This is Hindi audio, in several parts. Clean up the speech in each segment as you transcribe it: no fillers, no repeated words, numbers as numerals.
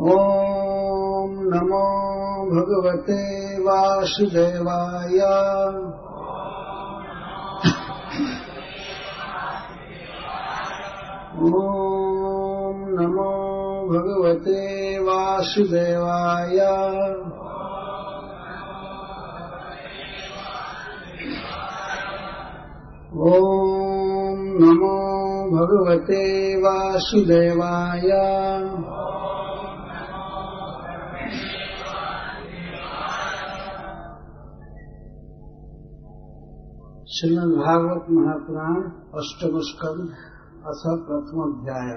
ओम नमो भगवते वासुदेवाय। ओम नमो भगवते वासुदेवाय। ओम नमो भगवते वासुदेवाय। श्रीमद् भागवत महापुराण अष्टम स्कंध अथ प्रथम अध्याय।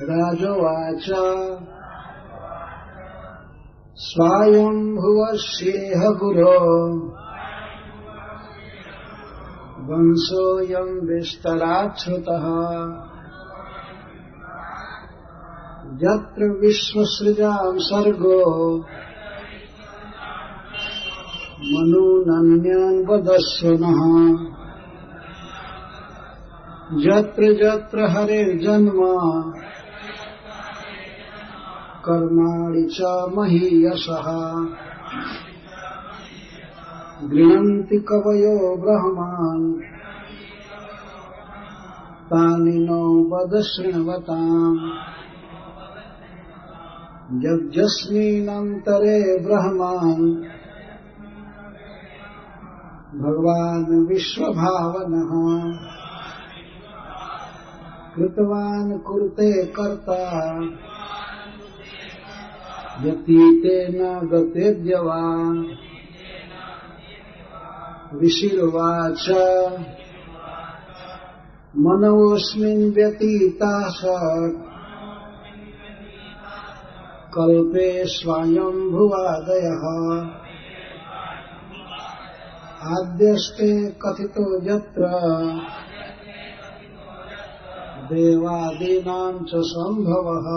राजोवाच स्वायंभुवस्येह गुरो वंशोऽयं विस्तरात् श्रुतः यत्र विश्वसृजां सर्गो मनूनन्यान् वदस्व नः। यत्र यत्र हरेर्जन्म कर्माणि च महीयसः गृह्णन्ति कवयो ब्रह्मान् तानि नो वद शृण्वताम्। यज्ञस्मिन्नन्तरे ब्रह्मान् भगवान् विश्वभावनः कृतवान् कुरुते कर्ता यतीतेन गतेऽद्यवान्। ऋषिरुवाच मनवोऽस्मिन् व्यतीताः कल्पे स्वायंभुवादयः। आद्यस्ते कथितो यत्र देवादीनां च संभवः।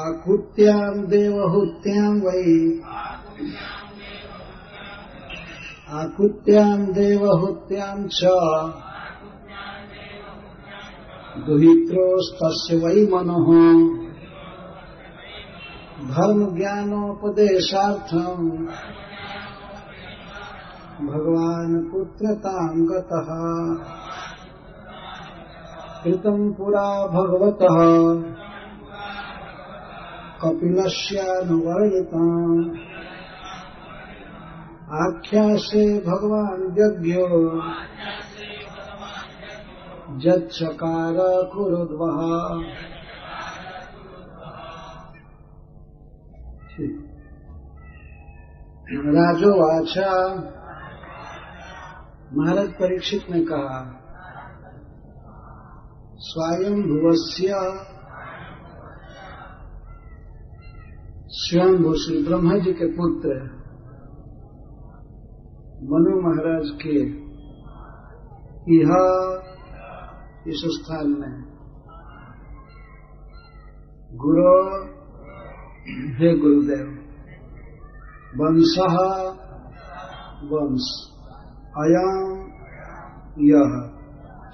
आकुत्यां देवहूत्यां वै आकुत्यां देवहूत्यां च दुहित्रोस्तस्य वै मनः। धर्म ज्ञानोपदेशार्थं भगवान् पुत्रतां गतः। कृतं पुरा भगवतः कपिलस्यानुवर्णितम्। आख्यासे भगवान् यज्ञो यच्चकार कुरुद्वः। राजोवाच महाराज परीक्षित ने कहा स्वायंभुवस्य स्वयंभू श्री ब्रह्मा जी के पुत्र मनु महाराज के यह इस स्थान में गुरु हे गुरुदेव वंशः वंश अयं यह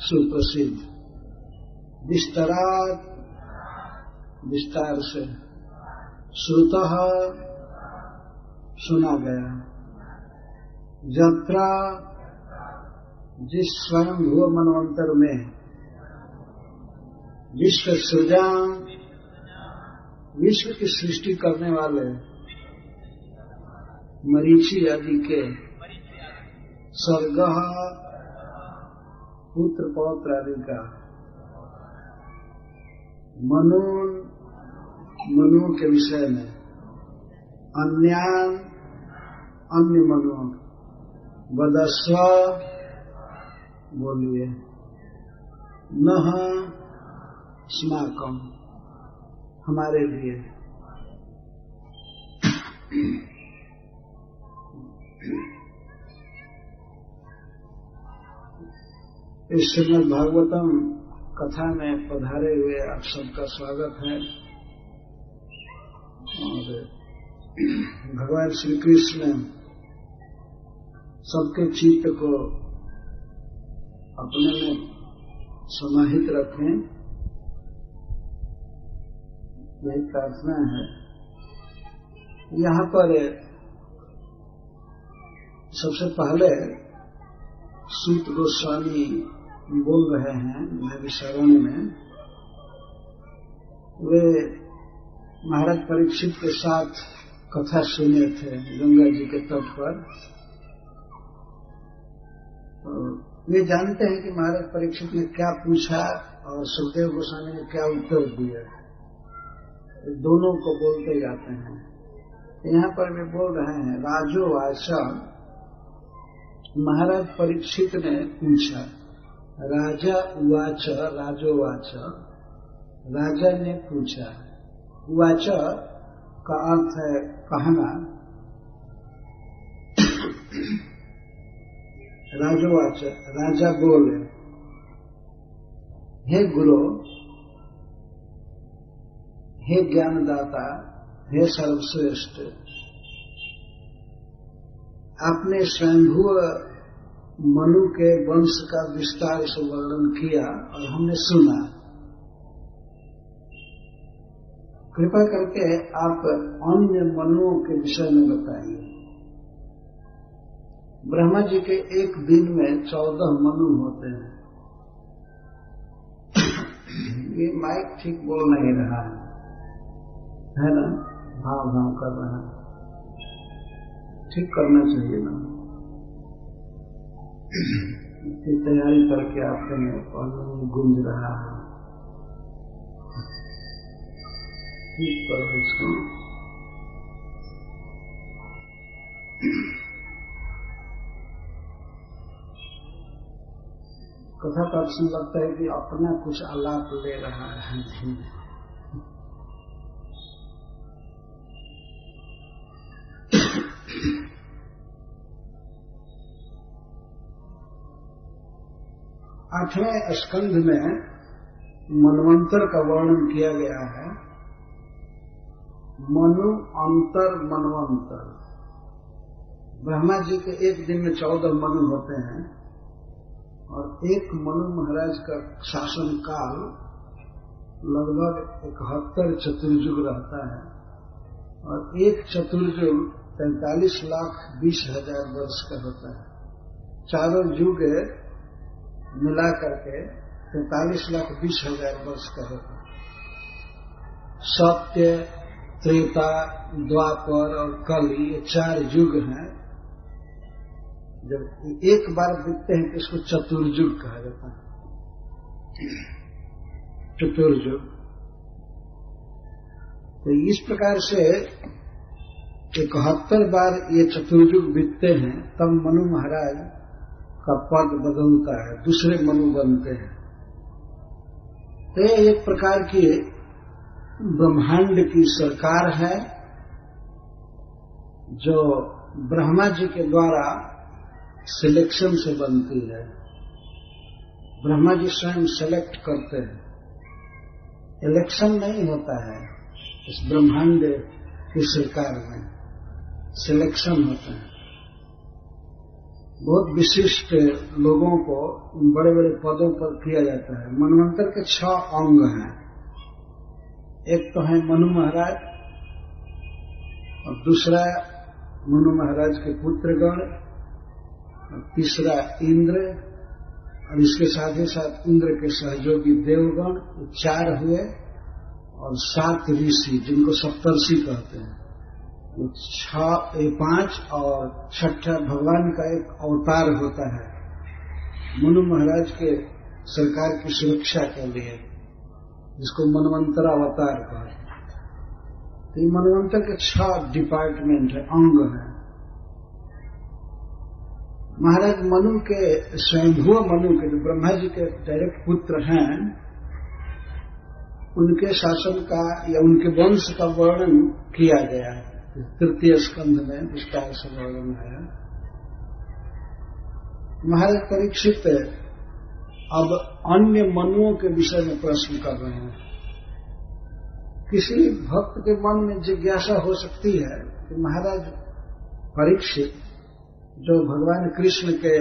सुप्रसिद्ध विस्तरात् विस्तार से श्रुतः सुना गया। यत्र जिस स्वयंभुव मनवंतर में विश्व सृजा विश्व की सृष्टि करने वाले मरीचि आदि के सर्गः पुत्र पौत्र आदि का मनु के विषय में अन्यान अन्य मनु वदस्व बोलिए नः स्माकम हमारे लिए। इस श्रीमद् भागवतम कथा में पधारे हुए आप सबका स्वागत है। और भगवान श्री कृष्ण सबके चित्त को अपने में समाहित रखें यही प्रार्थना है। यहाँ पर सबसे पहले सूत गोस्वामी बोल रहे हैं नैमिषारण्य में। वे महाराज परीक्षित के साथ कथा सुने थे गंगा जी के तट पर। वे जानते हैं कि महाराज परीक्षित ने क्या पूछा और सुखदेव गोस्वामी ने क्या उत्तर दिया। दोनों को बोलते जाते हैं। यहाँ पर वे बोल रहे हैं, राजोवाच, महाराज परीक्षित ने पूछा। राजा उवाच, राजोवाच, राजा ने पूछा। उवाच का अर्थ है कहना। राजोवाच, राजा बोले, हे गुरु, हे ज्ञानदाता, हे सर्वश्रेष्ठ, आपने स्वयंभू मनु के वंश का विस्तार से वर्णन किया और हमने सुना। कृपा करके आप अन्य मनुओं के विषय में बताइए। ब्रह्मा जी के एक दिन में 14 मनु होते हैं। ये माइक ठीक बोल नहीं रहा है ना? भाव भाव कर रहा है। ठीक करना चाहिए ना। इसकी तैयारी करके आपके में गूंज रहा है। ठीक करो इसको। कथा का अक्सर लगता है कि अपना कुछ आलाप ले रहा है। आठवें स्कंध में मनवंतर का वर्णन किया गया है। मनु अंतर मनवंतर। ब्रह्मा जी के एक दिन में 14 मनु होते हैं और एक मनु महाराज का शासन काल लगभग 71 चतुर्युग रहता है और एक चतुर्युग 43,20,000 वर्ष का होता है। चारों युग मिला करके 43,20,000 वर्ष का होता है। सत्य, त्रेता, द्वापर और कली, ये 4 युग हैं। जब एक बार बीतते हैं तो इसको चतुर्युग कहा जाता है। चतुर्युग। तो इस प्रकार से 71 बार ये चतुर्युग बीतते हैं, तब मनु महाराज का पद बदलता है, दूसरे मनु बनते हैं। तो ये एक प्रकार की ब्रह्मांड की सरकार है जो ब्रह्मा जी के द्वारा सिलेक्शन से बनती है। ब्रह्मा जी स्वयं सेलेक्ट करते हैं, इलेक्शन नहीं होता है। इस ब्रह्मांड की सरकार में सिलेक्शन होता है। बहुत विशिष्ट लोगों को बड़े बड़े पदों पर किया जाता है। मनवंतर के 6 अंग हैं। एक तो है मनु महाराज और दूसरा मनु महाराज के पुत्रगण और तीसरा इंद्र और इसके साथ ही साथ इंद्र के सहयोगी देवगण, 4 हुए और 7 ऋषि जिनको सप्तर्षि कहते हैं। 5 और 6ठा भगवान का एक अवतार होता है मनु महाराज के सरकार की सुरक्षा के लिए, जिसको मनवंतर अवतार कहते हैं। तो मनवंतर के 6 डिपार्टमेंट है, अंग है। महाराज मनु के स्वयंभू मनु के जो ब्रह्मा जी के डायरेक्ट पुत्र हैं, उनके शासन का या उनके वंश का वर्णन किया गया है। तृतीय स्कंध में विस्तार से वर्णन है। महाराज परीक्षित अब अन्य मनुओं के विषय में प्रश्न कर रहे हैं। किसी भक्त के मन में जिज्ञासा हो सकती है कि महाराज परीक्षित जो भगवान कृष्ण के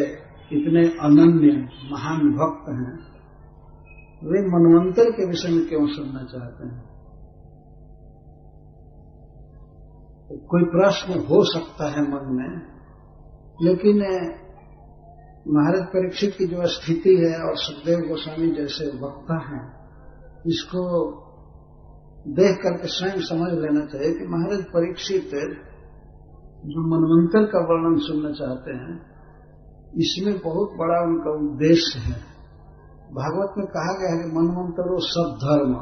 इतने अनन्य महान भक्त हैं, वे मनवंतर के विषय में क्यों सुनना चाहते हैं? कोई प्रश्न हो सकता है मन में, लेकिन महाराज परीक्षित की जो स्थिति है और सुखदेव गोस्वामी जैसे वक्ता हैं, इसको देख करके स्वयं समझ लेना चाहिए कि महाराज परीक्षित जो मनवंतर का वर्णन सुनना चाहते हैं, इसमें बहुत बड़ा उनका उद्देश्य है। भागवत में कहा गया है कि मनवंतरो सद्धर्म,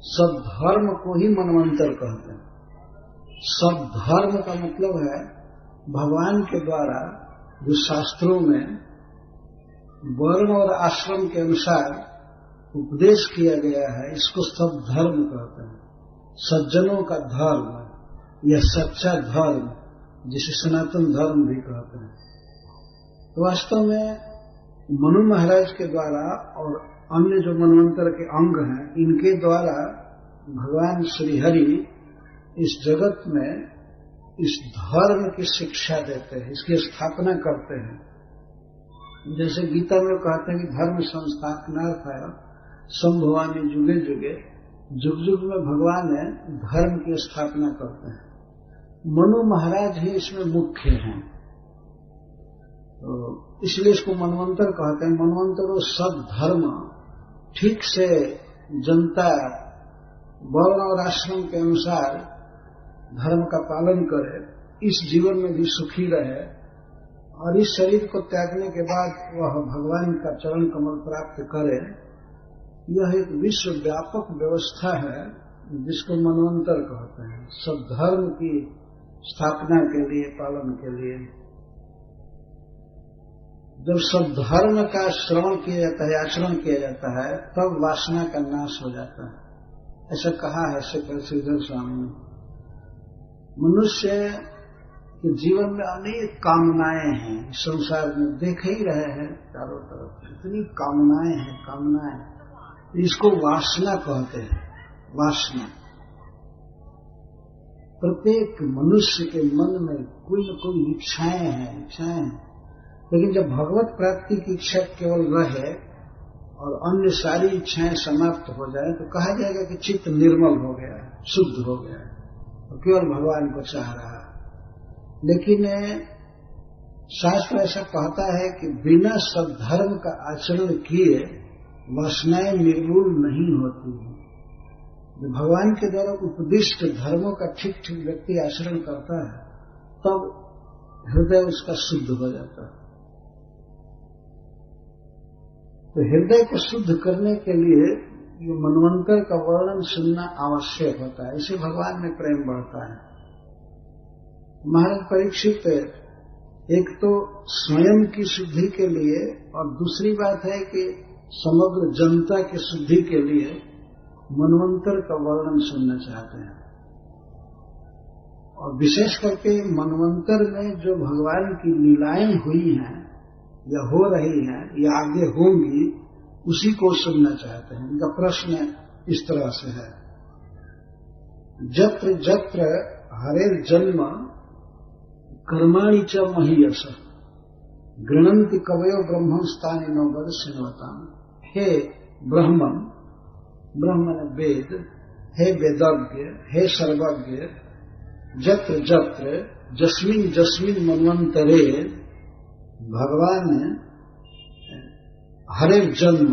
सद्धर्म को ही मनवंतर कहते हैं। सद्धर्म का मतलब है भगवान के द्वारा जो शास्त्रों में वर्ण और आश्रम के अनुसार उपदेश किया गया है, इसको सद्धर्म कहते हैं। सज्जनों का धर्म या सच्चा धर्म, जिसे सनातन धर्म भी कहते हैं। तो वास्तव में मनु महाराज के द्वारा और अन्य जो मनवंतर के अंग हैं, इनके द्वारा भगवान श्रीहरि इस जगत में इस धर्म की शिक्षा देते हैं, इसकी स्थापना करते हैं। जैसे गीता में कहते हैं कि धर्म संस्थापनार्थाय संभवामि जुगे जुगे, जुग जुग में भगवान धर्म की स्थापना करते हैं। मनु महाराज ही इसमें मुख्य हैं, तो इसलिए इसको मनवंतर कहते हैं। मनवंतरो सद्धर्म, ठीक से जनता वर्ण और आश्रम के अनुसार धर्म का पालन करे, इस जीवन में भी सुखी रहे और इस शरीर को त्यागने के बाद वह भगवान का चरण कमल प्राप्त करे। यह एक विश्वव्यापक व्यवस्था है जिसको मनवंतर कहते हैं, सद्धर्म की स्थापना के लिए, पालन के लिए। जब सद्धर्म का श्रवण किया जाता है, आचरण किया जाता है, तब वासना का नाश हो जाता है। ऐसा कहा है श्रीधर स्वामी ने। मनुष्य के जीवन में अनेक कामनाएं हैं, संसार में देख ही रहे हैं चारों तरफ, इतनी कामनाएं हैं, कामनाएं, इसको वासना कहते हैं। वासना, प्रत्येक मनुष्य के मन में कोई न कोई इच्छाएं हैं। लेकिन जब भगवत प्राप्ति की इच्छा केवल रहे और अन्य सारी इच्छाएं समाप्त हो जाए, तो कहा जाएगा कि चित्त निर्मल हो गया, शुद्ध हो गया और केवल भगवान को चाह रहा। लेकिन शास्त्र ऐसा कहता है कि बिना सद्धर्म का आचरण किए वासनाएं निर्मूल नहीं होती। जब भगवान के द्वारा उपदिष्ट धर्मों का ठीक ठीक व्यक्ति आचरण करता है, तब हृदय उसका शुद्ध हो जाता है। तो हृदय को शुद्ध करने के लिए ये मनवंतर का वर्णन सुनना आवश्यक होता है, इसे भगवान में प्रेम बढ़ता है। महाराज परीक्षित एक तो स्वयं की शुद्धि के लिए और दूसरी बात है कि समग्र जनता की शुद्धि के लिए मनवंतर का वर्णन सुनना चाहते हैं। और विशेष करके मनवंतर में जो भगवान की लीलाएं हुई हैं या हो रही हैं या आगे होंगी, उसी को सुनना चाहते हैं। इनका प्रश्न इस तरह से है, जत्र जत्र हरेर जन्म कर्माणि च महीयस गृणन्ति कवयो ब्रह्मं स्थानि नो वद सिन्वताम। हे ब्रह्मन, ब्रह्म ने वेद, हे वेदज्ञ, हे सर्वज्ञ, जत्र जत्र जस्मिन जस्मिन मनवंतरे, भगवान हरे जन्म,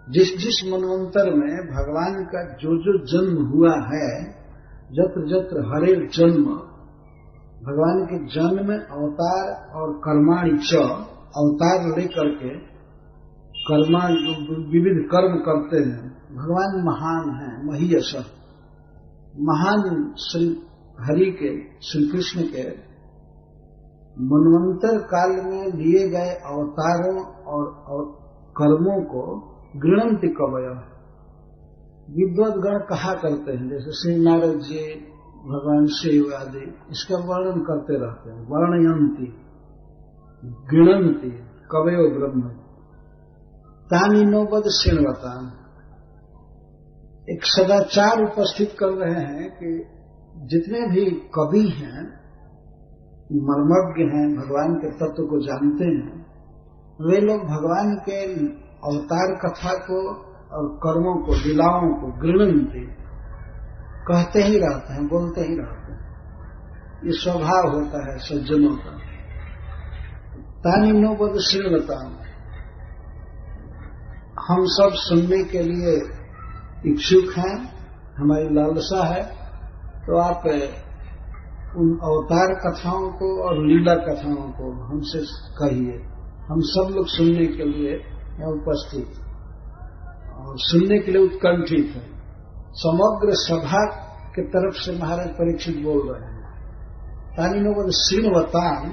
जिस जिस मनवंतर में भगवान का जो जो जन्म हुआ है, जत्र जत्र हरे जन्म, भगवान के जन्म में अवतार और कर्माणि च, अवतार लेकर के विविध कर्म करते हैं। भगवान महान है, महीयस, महान श्री हरि के, श्री कृष्ण के मनवंतर काल में लिए गए अवतारों और कर्मों को गृणन्ति कवय, विद्वत गण कहा करते हैं। जैसे श्री नारद जी, भगवान शिव आदि इसका वर्णन करते रहते हैं। वर्णयन्ति, गृणन्ति कवयो ब्रह्म तानि नो वद सिन्वता। एक सदाचार उपस्थित कर रहे हैं कि जितने भी कवि हैं, मर्मज्ञ हैं, भगवान के तत्व को जानते हैं, वे लोग भगवान के अवतार कथा को और कर्मों को, लीलाओं को गृणन्ति, कहते ही रहते हैं, बोलते ही रहते हैं। ये स्वभाव होता है सज्जनों का। तानी नो बद श्रीलता, हम सब सुनने के लिए इच्छुक हैं, हमारी लालसा है। तो आप उन अवतार कथाओं को और लीला कथाओं को हमसे कहिए। हम सब लोग सुनने के लिए यहाँ उपस्थित और सुनने के लिए उत्कंठित हैं। समग्र सभा के तरफ से महाराज परीक्षित बोल रहे हैं। तानी नो बद श्रीलताम,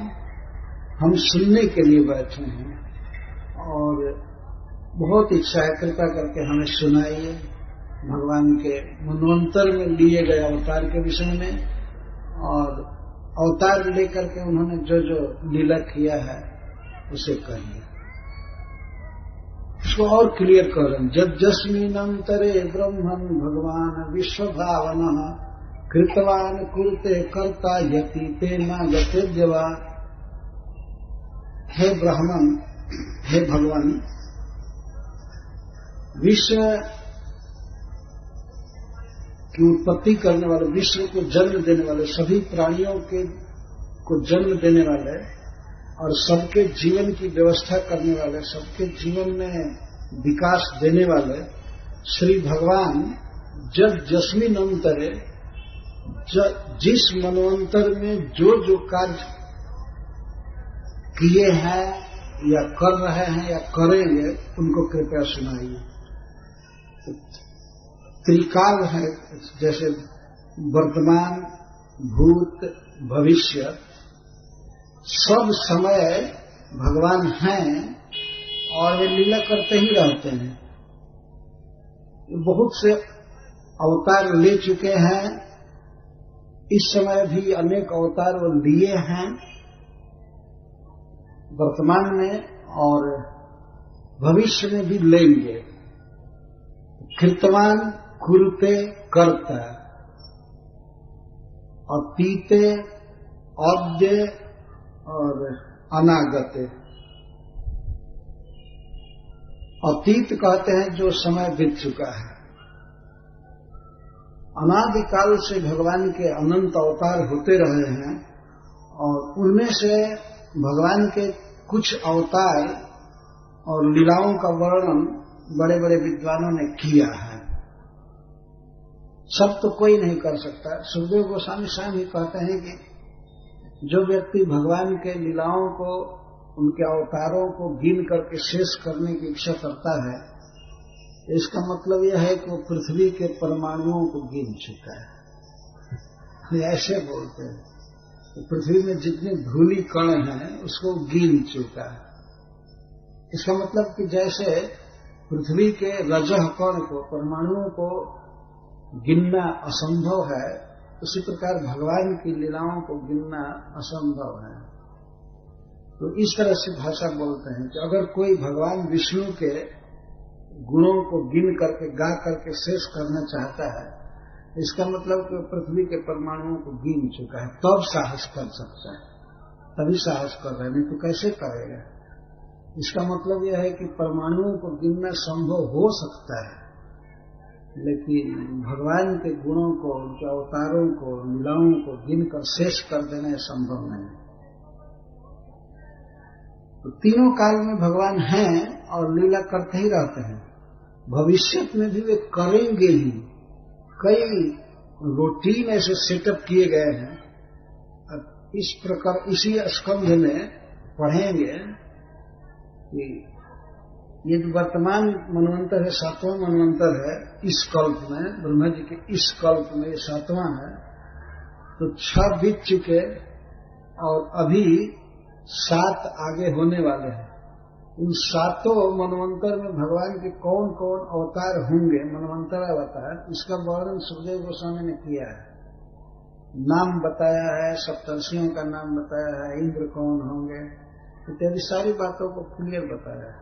हम सुनने के लिए बैठे हैं और बहुत इच्छा है, कृपा करके हमें सुनाइए भगवान के मनवंतर में लिए गए अवतार के विषय में, और अवतार लेकर के उन्होंने जो जो लीला किया है उसे कहिए। इसको और क्लियर कर रहे हैं। जब जस्मिनंतरे ब्रह्मन् भगवान विश्वभावन कृतवान कुरुते कर्ता यति तेना गतेद्यवा। हे ब्राह्मण, हे भगवान, विश्व की उत्पत्ति करने वाले, विश्व को जन्म देने वाले, सभी प्राणियों के को जन्म देने वाले और सबके जीवन की व्यवस्था करने वाले, सबके जीवन में विकास देने वाले श्री भगवान जब जस्मिन अंतरे, जिस मनवंतर में जो जो कार्य किए हैं या कर रहे हैं या करेंगे उनको कृपया सुनाइए। त्रिकाल है, जैसे वर्तमान, भूत, भविष्य, सब समय भगवान हैं और वे लीला करते ही रहते हैं। बहुत से अवतार ले चुके हैं, इस समय भी अनेक अवतार वो लिए हैं वर्तमान में और भविष्य में भी लेंगे। कृतवान कुरुते कर्ता, अतीते, अद्य और अनागते। अतीत कहते हैं जो समय बीत चुका है। अनादिकाल से भगवान के अनंत अवतार होते रहे हैं और उनमें से भगवान के कुछ अवतार और लीलाओं का वर्णन बड़े बड़े विद्वानों ने किया है। सब तो कोई नहीं कर सकता। सुखदेव गोस्वामी स्वयं ही कहते हैं कि जो व्यक्ति भगवान के लीलाओं को, उनके अवतारों को गिन करके शेष करने की इच्छा करता है, इसका मतलब यह है कि वो पृथ्वी के परमाणुओं को गिन चुका है। ऐसे बोलते हैं तो पृथ्वी में जितने धूली कण हैं उसको गिन चुका है। इसका मतलब कि जैसे पृथ्वी के रजह कण को, परमाणुओं को गिनना असंभव है, उसी प्रकार भगवान की लीलाओं को गिनना असंभव है। तो इस तरह से भाषा बोलते हैं कि अगर कोई भगवान विष्णु के गुणों को गिन करके, गा करके शेष करना चाहता है, इसका मतलब कि पृथ्वी के परमाणुओं को गिन चुका है, तब साहस कर सकता है। तभी साहस कर रहे हैं, नहीं तो कैसे करेगा। इसका मतलब यह है कि परमाणुओं को गिनना संभव हो सकता है, लेकिन भगवान के गुणों को, उनके अवतारों को, लीलाओं को गिनकर शेष कर देना संभव नहीं। तो तीनों काल में भगवान हैं और लीला करते ही रहते हैं। भविष्य में भी वे करेंगे ही। कई रूटीन ऐसे सेटअप किए गए हैं। अब इस प्रकार इसी स्कंध में पढ़ेंगे कि ये जो वर्तमान मनवंतर है, 7वां मनवंतर है इस कल्प में, ब्रह्मा जी के इस कल्प में ये 7वां है। तो 6 बीत चुके और अभी 7 आगे होने वाले हैं। उन 7 मनवंतर में भगवान के कौन कौन अवतार होंगे, मनवंतर अवतार, इसका वर्णन सुखदेव गोस्वामी ने किया है। नाम बताया है, सप्तर्षियों का नाम बताया है, इंद्र कौन होंगे इत्यादि सारी बातों को क्लियर बताया है।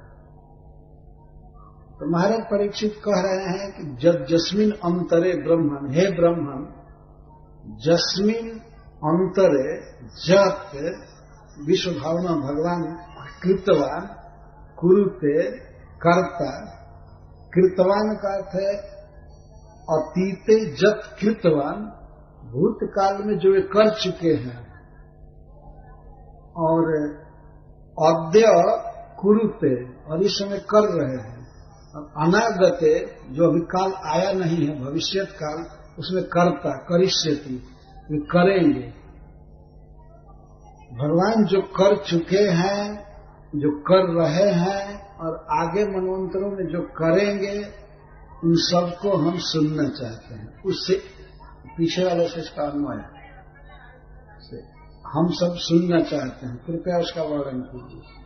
तो महाराज परीक्षित कह रहे हैं कि जब जस्मिन अंतरे ब्रह्मन, हे ब्रह्मन, जस्मिन अंतरे जत विश्व भावना भगवान कृतवान कुरुते कर्ता। कृतवान का अर्थ है अतीते जत कृतवान, भूतकाल में जो वे कर चुके हैं, और अद्य कुरुते, और इस समय कर रहे हैं, और अनागते जो अभी काल आया नहीं है, भविष्यत काल, उसमें कर्ता करिष्यति, वे करेंगे। भगवान जो कर चुके हैं, जो कर रहे हैं, और आगे मनवंतरों में जो करेंगे, उन सबको हम सुनना चाहते हैं। उससे पीछे वाले से इसका अन्वय हम सब सुनना चाहते हैं, कृपया उसका वर्णन कीजिए।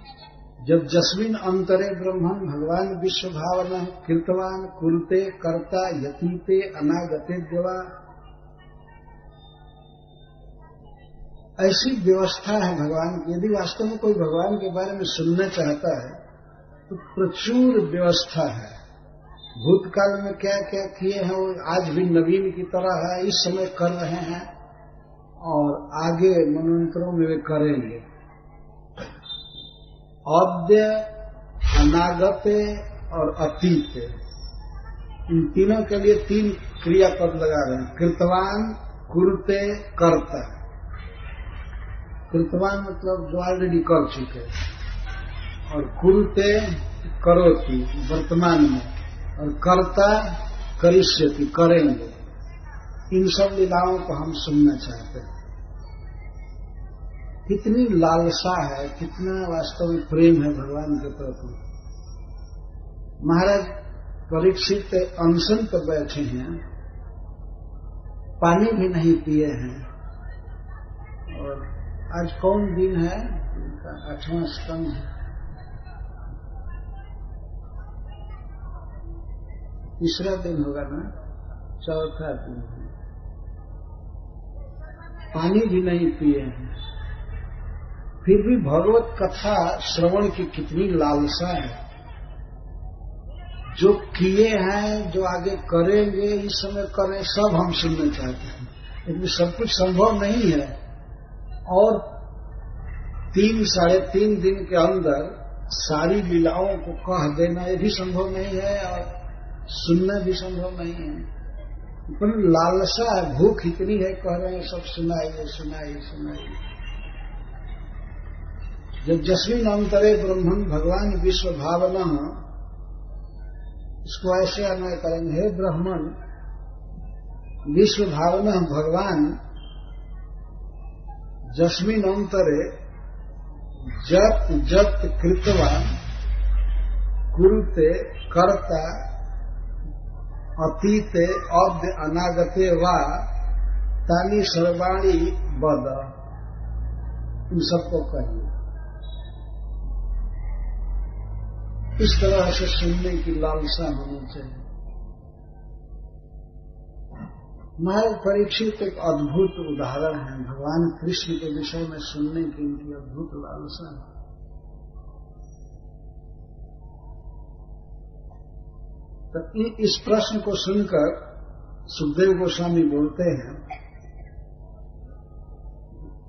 जब जस्मिन अंतरे ब्रह्मन भगवान विश्व भावना कृतवान कुरुते कर्ता यतीते अनागते देवा, ऐसी व्यवस्था है भगवान की। यदि वास्तव में कोई भगवान के बारे में सुनना चाहता है तो प्रचुर व्यवस्था है। भूतकाल में क्या क्या किए हैं वो आज भी नवीन की तरह है, इस समय कर रहे हैं, और आगे मनवंतरों में वे करेंगे। अद्य, अनागते और अतीत, इन तीनों के लिए 3 क्रियापद लगा रहे हैं। कृतवान, कुरुते, कर्ता। कृतवान मतलब जो ऑलरेडी कर चुके, और कुरुते करोति वर्तमान में, और कर्ता करिष्यति करेंगे। इन सब लीलाओं को हम सुनना चाहते हैं। कितनी लालसा है, कितना वास्तव में प्रेम है भगवान के प्रति। महाराज परीक्षित अनशन पर बैठे हैं, पानी भी नहीं पिए हैं, और आज कौन दिन है? 8वां स्कंद है, तीसरा दिन होगा ना, 4था दिन है। पानी भी नहीं पिए हैं, फिर भी भगवत कथा श्रवण की कितनी लालसा है। जो किए हैं, जो आगे करेंगे, इस समय करें, सब हम सुनना चाहते हैं। लेकिन सब कुछ संभव नहीं है, और 3 साढ़े 3 दिन के अंदर सारी लीलाओं को कह देना ये भी संभव नहीं है, और सुनना भी संभव नहीं है। पर लालसा है, भूख इतनी है, कह रहे हैं सब सुनाइए सुनाइए सुनाइए। जब जस्मिन अंतरे ब्रह्मन भगवान विश्व भावना, इसको ऐसे अन्वय करेंगे, हे ब्रह्मन विश्व भावना भगवान जस्मिन अंतरे जत जत कृतवान कुरुते कर्ता अतीते अद्य अनागते वा तानी सर्वाणी बद। इन सबको कहिए। इस तरह से सुनने की लालसा होनी चाहिए। महाराज परीक्षित एक अद्भुत उदाहरण है। भगवान कृष्ण के विषय में सुनने की इनकी अद्भुत लालसा है। तो इस प्रश्न को सुनकर सुखदेव गोस्वामी बोलते हैं,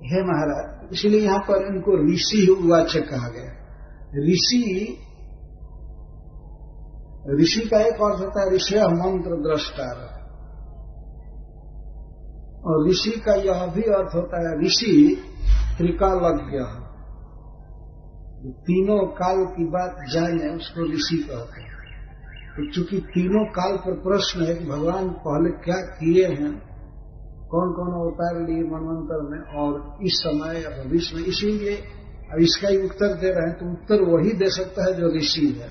हे महाराज, इसलिए यहां पर इनको ऋषि उवाच कहा गया। ऋषि का एक अर्थ होता है ऋषि मंत्र द्रष्टा, और ऋषि का यह भी अर्थ होता है ऋषि त्रिकालज्ञ, तीनों काल की बात जाने उसको ऋषि कहते हैं। तो चूंकि तीनों काल पर प्रश्न है कि भगवान पहले क्या किए हैं, कौन कौन अवतार लिए मनवंतर में और इस समय या भविष्य में, इसीलिए अब इसका ही उत्तर दे रहे हैं। तो उत्तर वही दे सकता है जो ऋषि है।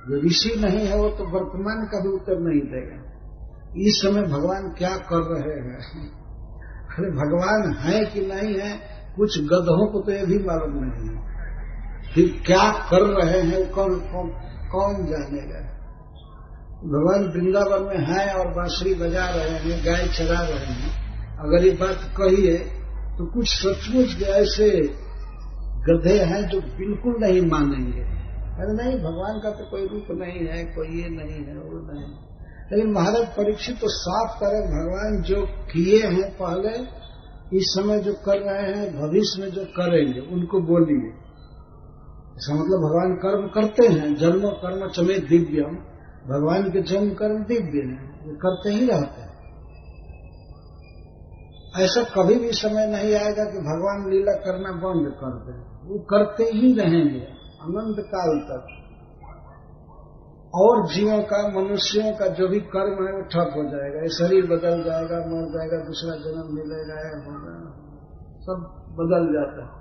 जो ऋषि नहीं है वो तो वर्तमान का भी उत्तर नहीं देगा। इस समय भगवान क्या कर रहे हैं, अरे भगवान है कि नहीं है, कुछ गधों को तो ये भी मालूम नहीं है। फिर क्या कर रहे हैं कौन जानेगा। भगवान वृंदावन में है और बांसुरी बजा रहे हैं, गाय चरा रहे हैं। अगर ये बात कहिए तो कुछ सचमुच ऐसे गधे हैं जो बिल्कुल नहीं मानेंगे। अरे नहीं, भगवान का तो कोई रूप नहीं है, कोई ये नहीं है, वो नहीं। लेकिन महाराज परीक्षित तो साफ करे, भगवान जो किए हैं पहले, इस समय जो कर रहे हैं, भविष्य में जो करेंगे, उनको बोलिए। इसका मतलब भगवान कर्म करते हैं। जन्म कर्म चमे दिव्यम, भगवान के जन्म कर्म दिव्य हैं, वो करते ही रहते हैं। ऐसा कभी भी समय नहीं आएगा कि भगवान लीला करना बंद कर दें, वो करते ही रहेंगे अनंत काल तक। और जीवों का, मनुष्यों का जो भी कर्म है वो ठप हो जाएगा, ये शरीर बदल जाएगा, मर जाएगा, दूसरा जन्म मिलेगा, होगा, सब बदल जाता है।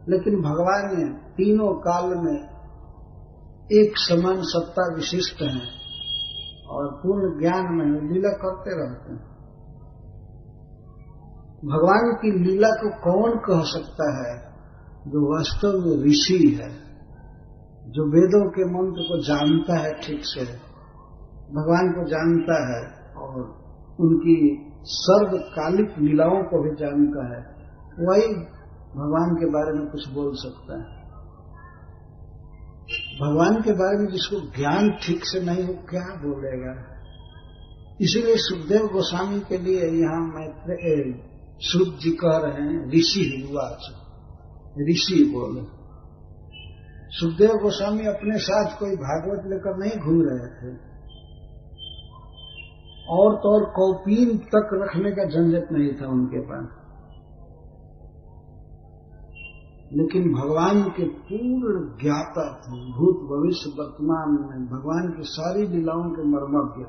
लेकिन भगवान ने तीनों काल में एक समान सत्ता विशिष्ट हैं और पूर्ण ज्ञान में लीला करते रहते हैं। भगवान की लीला को कौन कह सकता है? जो वास्तव में ऋषि है, जो वेदों के मंत्र को जानता है, ठीक से भगवान को जानता है और उनकी सर्वकालिक लीलाओं को भी जानता है, वही भगवान के बारे में कुछ बोल सकता है। भगवान के बारे में जिसको ज्ञान ठीक से नहीं हो, क्या बोलेगा? इसीलिए सुखदेव गोस्वामी के लिए यहाँ सूत जी कह रहे हैं ऋषि हिवाच, ऋषि बोले। सुखदेव गोस्वामी अपने साथ कोई भागवत लेकर नहीं घूम रहे थे, और तो और कौपीन तक रखने का झंझट नहीं था उनके पास, लेकिन भगवान के पूर्ण ज्ञाता थे, भूत भविष्य वर्तमान में भगवान की सारी लीलाओं के मर्मज्ञ।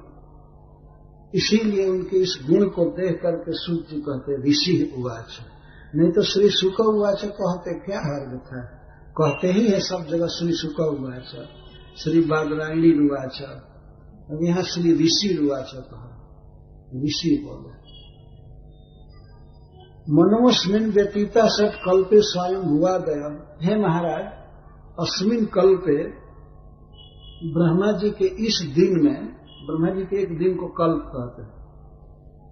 इसीलिए उनके इस गुण को देख करके सूत जी कहते ऋषि उवाच, नहीं तो श्री शुक उवाच कहते क्या हर्ज था? कहते ही है सब जगह श्री शुक उवाच, श्री बादरायणी उवाच, अब यहाँ श्री ऋषि उवाच कहा, ऋषि बोले। मनोस्मिन व्यतीता सत कल्पे स्वयं हुआ गया। हे महाराज, अस्मिन कल्पे, ब्रह्मा जी के इस दिन में, ब्रह्मा जी के एक दिन को कल्प कहते हैं,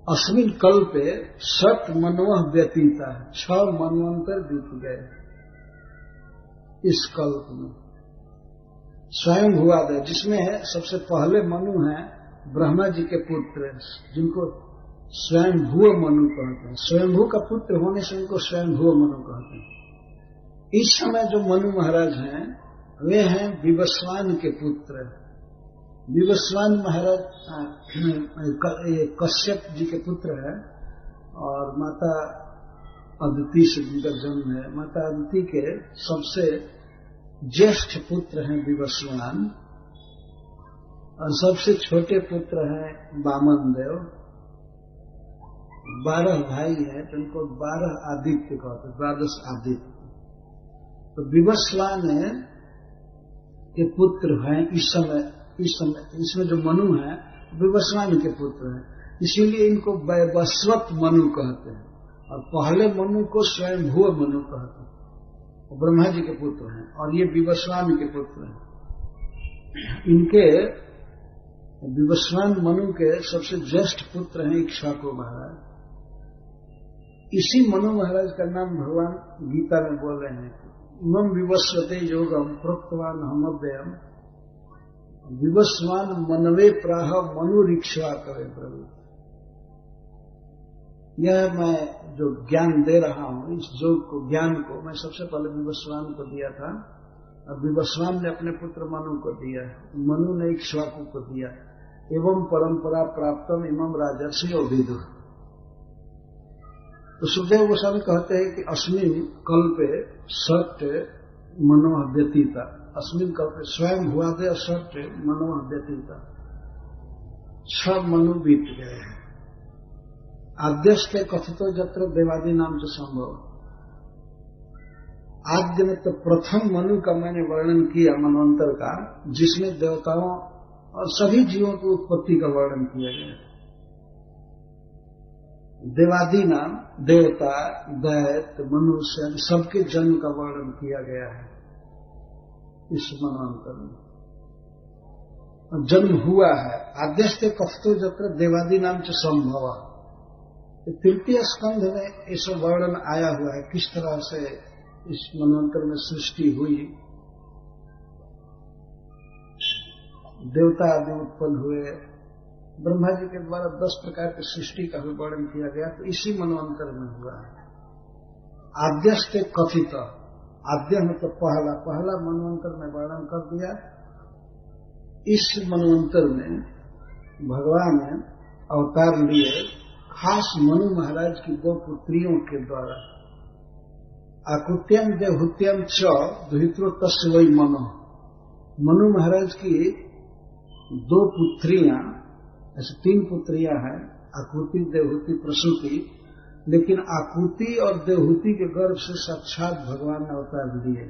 अस्मिन कल्पे सत मनोह व्यतीता, 6 मनवंतर बीत गए इस कल्प में। स्वयं हुआ गया, जिसमें है सबसे पहले मनु है ब्रह्मा जी के पुत्र, जिनको स्वयंभू मनु कहते हैं। स्वयंभू का पुत्र होने से उनको स्वयंभू मनु कहते हैं। इस समय जो मनु महाराज हैं वे हैं विवस्वान के पुत्र। विवस्वान महाराज कश्यप जी के पुत्र है और माता अदिति से जिनका जन्म है। माता अदिति के सबसे ज्येष्ठ पुत्र हैं विवस्वान और सबसे छोटे पुत्र हैं वामन देव। 12 भाई हैं तो उनको 12 आदित्य कहते, 12 आदित्य। तो विवस्वान के पुत्र हैं इस समय इसमें जो मनु है विवस्वान के पुत्र हैं, इसीलिए इनको वैवस्वत मनु कहते हैं। और पहले मनु को स्वयंभू मनु कहते हैं, ब्रह्मा जी के पुत्र हैं और ये विवस्वान के पुत्र हैं। इनके विवस्वान मनु के सबसे ज्येष्ठ पुत्र हैं इक्ष्वाकु महाराज। इसी मनु महाराज का नाम भगवान गीता में बोल रहे हैं, इमं विवस्वते योगम प्रोक्तवान हमव्ययम विवस्वान मनवे प्राह मनुरीक्षा करे प्रभु। यह मैं जो ज्ञान दे रहा हूं, इस योग को, ज्ञान को मैं सबसे पहले विवस्वान को दिया था और विवस्वान ने अपने पुत्र मनु को दिया, मनु ने इक्ष्वाकु को दिया। एवं परंपरा प्राप्तम इमं राजर्षि विदुर। तो सुखदेव गोस्वामी कहते हैं कि अस्मिन कल्पे सत्य मनोह व्यतीता, अस्मिन कल्पे स्वयं हुआ दे सत्य मनोह व्यतीता, 6 मनु बीत गए हैं। आद्यस्ते कथितो जत्र देवादि नाम से संभव। आद्य में तो प्रथम मनु का मैंने वर्णन किया मनवंतर का, जिसमें देवताओं और सभी जीवों की उत्पत्ति का वर्णन किया गया। देवादि नाम देवता, दैत्य, मनुष्य सबके जन्म का वर्णन किया गया है इस मनवंतर में। जन्म हुआ है। आद्यस्ते कथितो जत्र देवादि नाम से संभव। तृतीय स्कंध में इस वर्णन आया हुआ है किस तरह से इस मनवंतर में सृष्टि हुई, देवता आदि उत्पन्न हुए, ब्रह्मा जी के द्वारा 10 प्रकार की सृष्टि का भी वर्णन किया गया, तो इसी मनवंतर में हुआ है। आद्यस्ते कथित, आद्य मतलब पहला मनवंतर में वर्णन कर दिया। इस मनवंतर में भगवान अवतार लिए खास मनु महाराज की 2 पुत्रियों के द्वारा। आकुत्यम देवहुत्यम च दुहित्रो तस्य वै मनो। मनु महाराज की 2 पुत्रियां, ऐसे 3 पुत्रियां हैं, आकुति, देवहुति, प्रसूति, लेकिन आकुति और देवहुति के गर्भ से साक्षात भगवान ने अवतार लिए।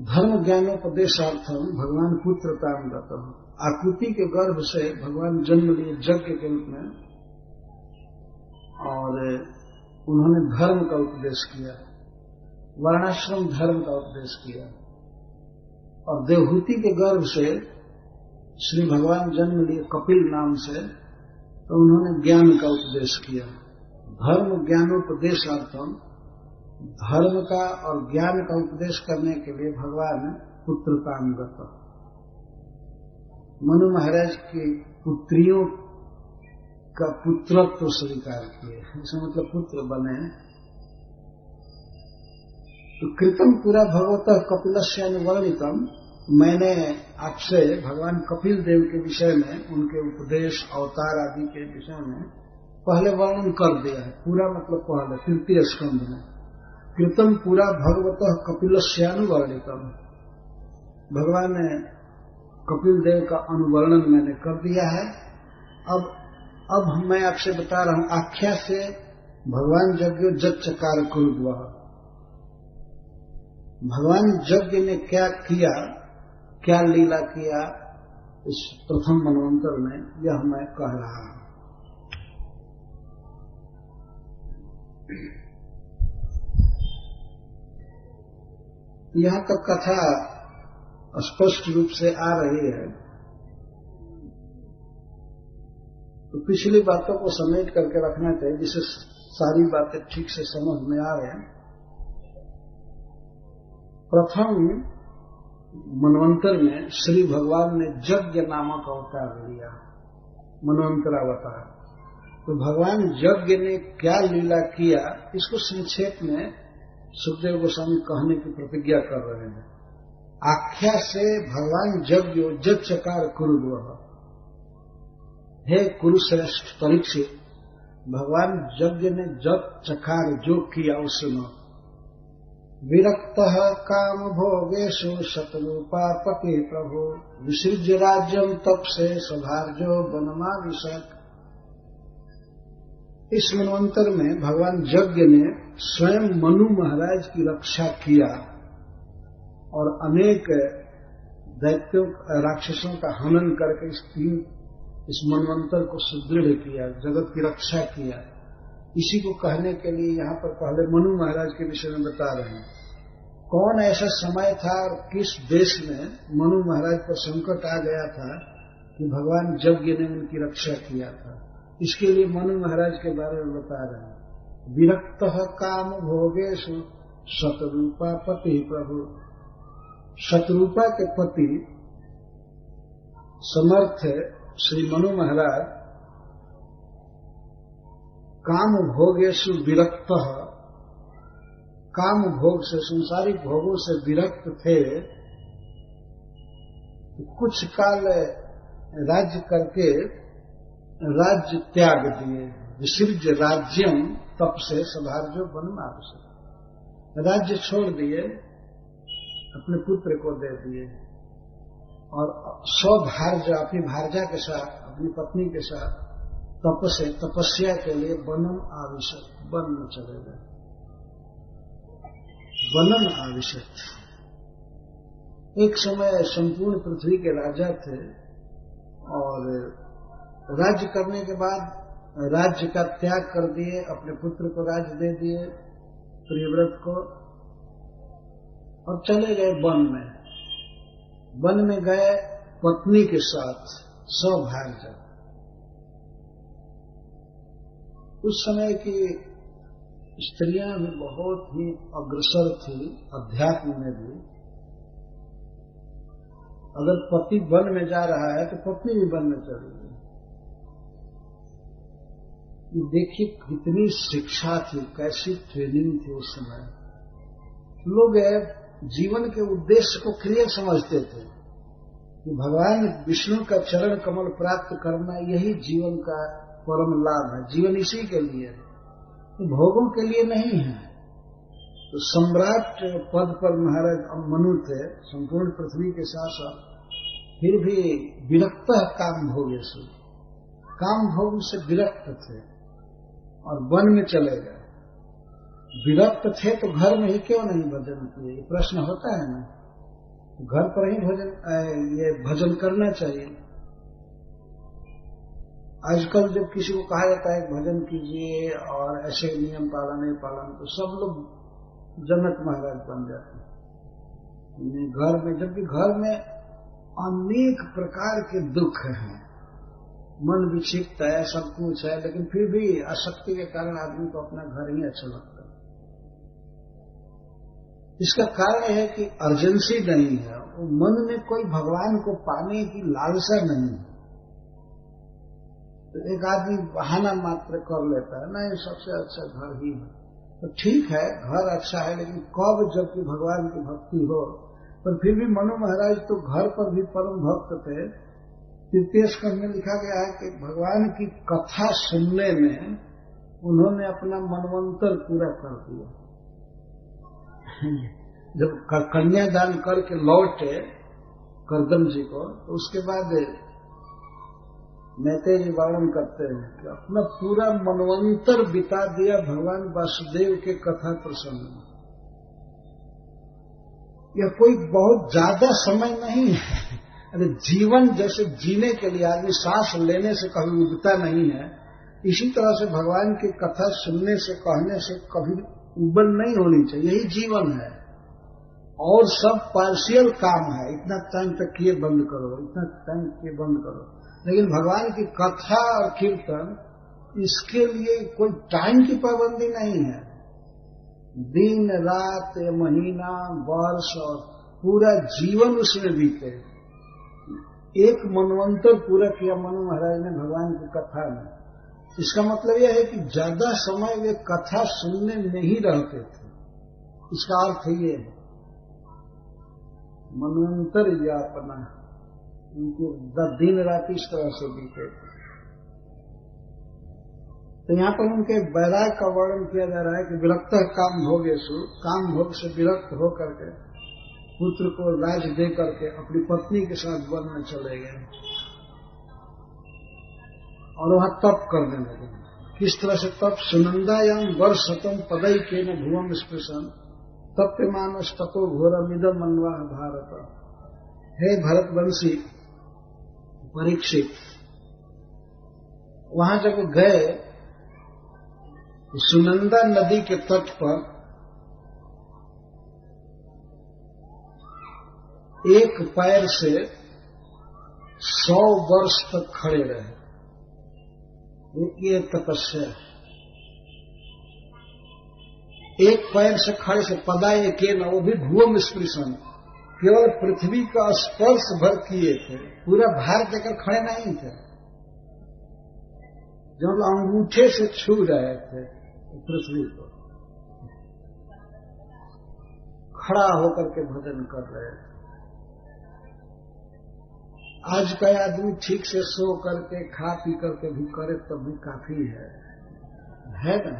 धर्म ज्ञानोपदेशार्थम भगवान पुत्रताम गतः। आकुति के गर्भ से भगवान जन्म लिए यज्ञ के रूप में, और उन्होंने धर्म का उपदेश किया, वर्णाश्रम धर्म का उपदेश किया। और देवहूति के गर्भ से श्री भगवान जन्म लिए कपिल नाम से, तो उन्होंने ज्ञान का उपदेश किया। धर्म ज्ञानोपदेशार्थम, धर्म का और ज्ञान का उपदेश करने के लिए भगवान पुत्रताम गतः। मनु महाराज की पुत्रियों का पुत्रत्व स्वीकार किए, इसका मतलब पुत्र बने। तो कृतम पूरा भगवतः कपिलस्यानुवर्णितम, मैंने आपसे भगवान कपिल देव के विषय में, उनके उपदेश अवतार आदि के विषय में पहले वर्णन कर दिया है। पूरा मतलब पहले 3 स्कंध में। कृतम पूरा भगवतः कपिलस्यानुवर्णितम, भगवान ने कपिल देव का अनुवर्णन मैंने कर दिया है। अब मैं आपसे बता रहा हूं आख्या से भगवान यज्ञ जच्चकार कुरुद्वः। भगवान यज्ञ ने क्या किया, क्या लीला किया इस प्रथम मनवंतर में, यह मैं कह रहा हूं। यहां तक कथा स्पष्ट रूप से आ रही है, तो पिछली बातों को समेट करके रखना चाहिए, जिससे सारी बातें ठीक से समझ में आ रहे हैं। प्रथम मनवंतर में श्री भगवान ने यज्ञ नामक अवतार लिया, मनवंतरावतार। तो भगवान यज्ञ ने क्या लीला किया, इसको संक्षेप में सुखदेव गोस्वामी कहने की प्रतिज्ञा कर रहे हैं। आख्या से भगवान यज्ञ जच्चकार कुरुद्वः। हे कुरुश्रेष्ठ परीक्षित, भगवान यज्ञ ने जच्चकार जो किया उसमें विरक्तः काम भोगेषु शतरूपा पति प्रभु विसृज्य राज्यम तपसे सभार्जो वनमाविशत्। इस मनवंतर में भगवान यज्ञ ने स्वयं मनु महाराज की रक्षा किया और अनेक दैत्यों राक्षसों का हनन करके इस मनवंतर को सुदृढ़ किया, जगत की रक्षा किया। इसी को कहने के लिए यहाँ पर पहले मनु महाराज के विषय में बता रहे हैं। कौन ऐसा समय था और किस देश में मनु महाराज पर संकट आ गया था कि भगवान यज्ञ ने उनकी रक्षा किया था, इसके लिए मनु महाराज के बारे में बता रहे हैं। विरक्तः काम भोगेषु शतरूपा पति प्रभु। शतरूपा के पति समर्थ श्री मनु महाराज काम भोगेषु विरक्तः, काम भोग से, संसारिक भोगों से विरक्त थे। कुछ काल राज्य करके राज्य त्याग दिए। विसृज्य राज्यम तप से सभार्जो वनमाविशत्। राज्य छोड़ दिए, अपने पुत्र को दे दिए और स्वभार्जा, अपनी भार्जा के साथ, अपनी पत्नी के साथ तपस्या के लिए वनम आविशत्, वन में चले गए। वनम आविशत्। एक समय संपूर्ण पृथ्वी के राजा थे और राज्य करने के बाद राज्य का त्याग कर दिए, अपने पुत्र को राज्य दे दिए, प्रियव्रत को, और चले गए वन में। वन में गए पत्नी के साथ, स्वभार्जा। उस समय की स्त्रियां भी बहुत ही अग्रसर थी अध्यात्म में भी। अगर पति वन में जा रहा है तो पत्नी भी वन में चली गई। ये देखिए कितनी शिक्षा थी, कैसी ट्रेनिंग थी उस समय। लोग जीवन के उद्देश्य को क्लियर समझते थे कि भगवान विष्णु का चरण कमल प्राप्त करना यही जीवन का परम लाभ है। जीवन इसी के लिए है, तो भोगों के लिए नहीं है। तो सम्राट पद पर महाराज मनु थे, संपूर्ण पृथ्वी के शासक, फिर भी विरक्त काम भोगेशु, काम भोग से विरक्त थे और वन में चले गए। विरक्त थे तो घर में ही क्यों नहीं भजन किए, ये प्रश्न होता है ना। घर पर ही भजन करना चाहिए। आजकल जब किसी को कहा जाता है भजन कीजिए और ऐसे नियम पालन, तो सब लोग जनक महाराज बन जाते हैं घर में, जबकि घर में अनेक प्रकार के दुख हैं, मन विक्षिप्त है, सब कुछ है, लेकिन फिर भी आसक्ति के कारण आदमी को अपना घर ही अच्छा लगता है। इसका कारण है कि अर्जेंसी नहीं है, वो मन में कोई भगवान को पाने की लालसा नहीं है। तो एक आदमी बहाना मात्र कर लेता है, नहीं सबसे अच्छा घर ही है, तो ठीक है घर अच्छा है, लेकिन कब जबकि भगवान की भक्ति हो। पर फिर भी मनु महाराज तो घर पर भी परम भक्त थे। तृतीय स्कंध में लिखा गया है कि भगवान की कथा सुनने में उन्होंने अपना मनवंतर पूरा कर दिया। जब कन्यादान करके लौटे करदम जी को, तो उसके बाद मैत्रेय जी वर्णन करते हैं कि अपना पूरा मनवंतर बिता दिया भगवान वासुदेव के कथा प्रसंग में। यह कोई बहुत ज्यादा समय नहीं है। अरे जीवन जैसे जीने के लिए आदमी सांस लेने से कभी उबता नहीं है, इसी तरह से भगवान की कथा सुनने से, कहने से कभी उबन नहीं होनी चाहिए। यही जीवन है और सब पार्शियल काम है। इतना टाइम तक किए बंद करो, इतना टाइम किए बंद करो, लेकिन भगवान की कथा और कीर्तन, इसके लिए कोई टाइम की पाबंदी नहीं है। दिन रात महीना वर्ष और पूरा जीवन उसमें बीते। एक मनवंतर पूरा किया मनु महाराज ने भगवान की कथा में। इसका मतलब यह है कि ज्यादा समय वे कथा सुनने में ही रहते थे। इसका अर्थ ये है मनवंतर यापना, उनके दिन रात इस तरह से बीते थे। तो यहाँ पर उनके वैराग का वर्णन किया जा रहा है कि विरक्त काम भोगेशु, काम भोग से विरक्त होकर के पुत्र को राज दे करके अपनी पत्नी के साथ वन में चले गए और वहां तप करने लगे। किस तरह से तप? सुनंदायाम वर्षतम पदई के न भुवम स्पृशन तप्यमानस तपो घोरमिदम अन्वाह भारत। हे भरतवंशी परीक्षित, वहां जब गए सुनंदा नदी के तट पर एक पैर से 100 वर्ष तक खड़े रहे। ये तपस्या है। एक पैर से खड़े से पदाए के न, वो भी भुवम स्पृशन, केवल पृथ्वी का स्पर्श भर किए थे, पूरा भार देकर खड़े नहीं थे। जब अंगूठे से छू रहे थे पृथ्वी को, खड़ा होकर के भजन कर रहे थे। आज का आदमी ठीक से सो करके खा पी करके भी करे तब भी काफी है ना।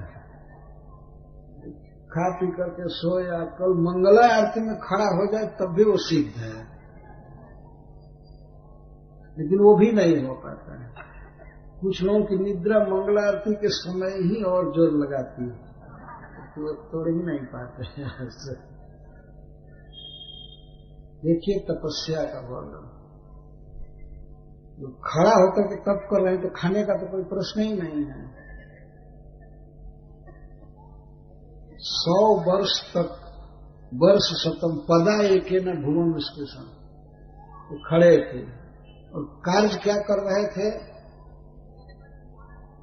खा पी करके सो या कल मंगला आरती में खड़ा हो जाए तब भी वो सिद्ध है, लेकिन वो भी नहीं हो पाता है। कुछ लोगों की निद्रा मंगला आरती के समय ही और जोर लगाती है, तो तोड़ ही नहीं पाते हैं। देखिए तपस्या का वर्णन। जो खड़ा होकर के तप कर रहे हैं तो खाने का तो कोई प्रश्न ही नहीं है। 100 वर्ष तक वर्ष शतम पदा एक न भुवन स्पृशन, तो खड़े थे और कार्य क्या कर रहे थे?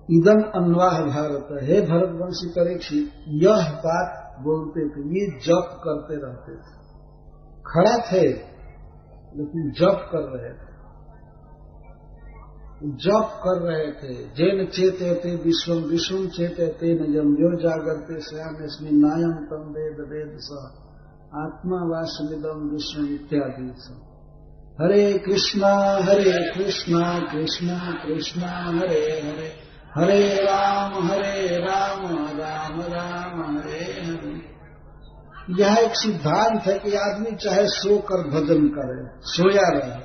इदम अन्वाह भारत, हे भरतवंशी परीक्षित, यह बात बोलते थे, ये जप करते रहते थे। खड़ा थे लेकिन जप कर रहे थे, जप कर रहे थे। जैन चेते विश्वम विश्वम चेते नजम जो जागरते श्यामेस्मिन् नायम तम वेद वेद स आत्मा वासमिदम विश्व इत्यादि स। हरे कृष्णा कृष्णा कृष्णा हरे हरे, हरे राम राम राम हरे हरे। यह एक सिद्धांत है कि आदमी चाहे सोकर भजन करे, सोया रहे,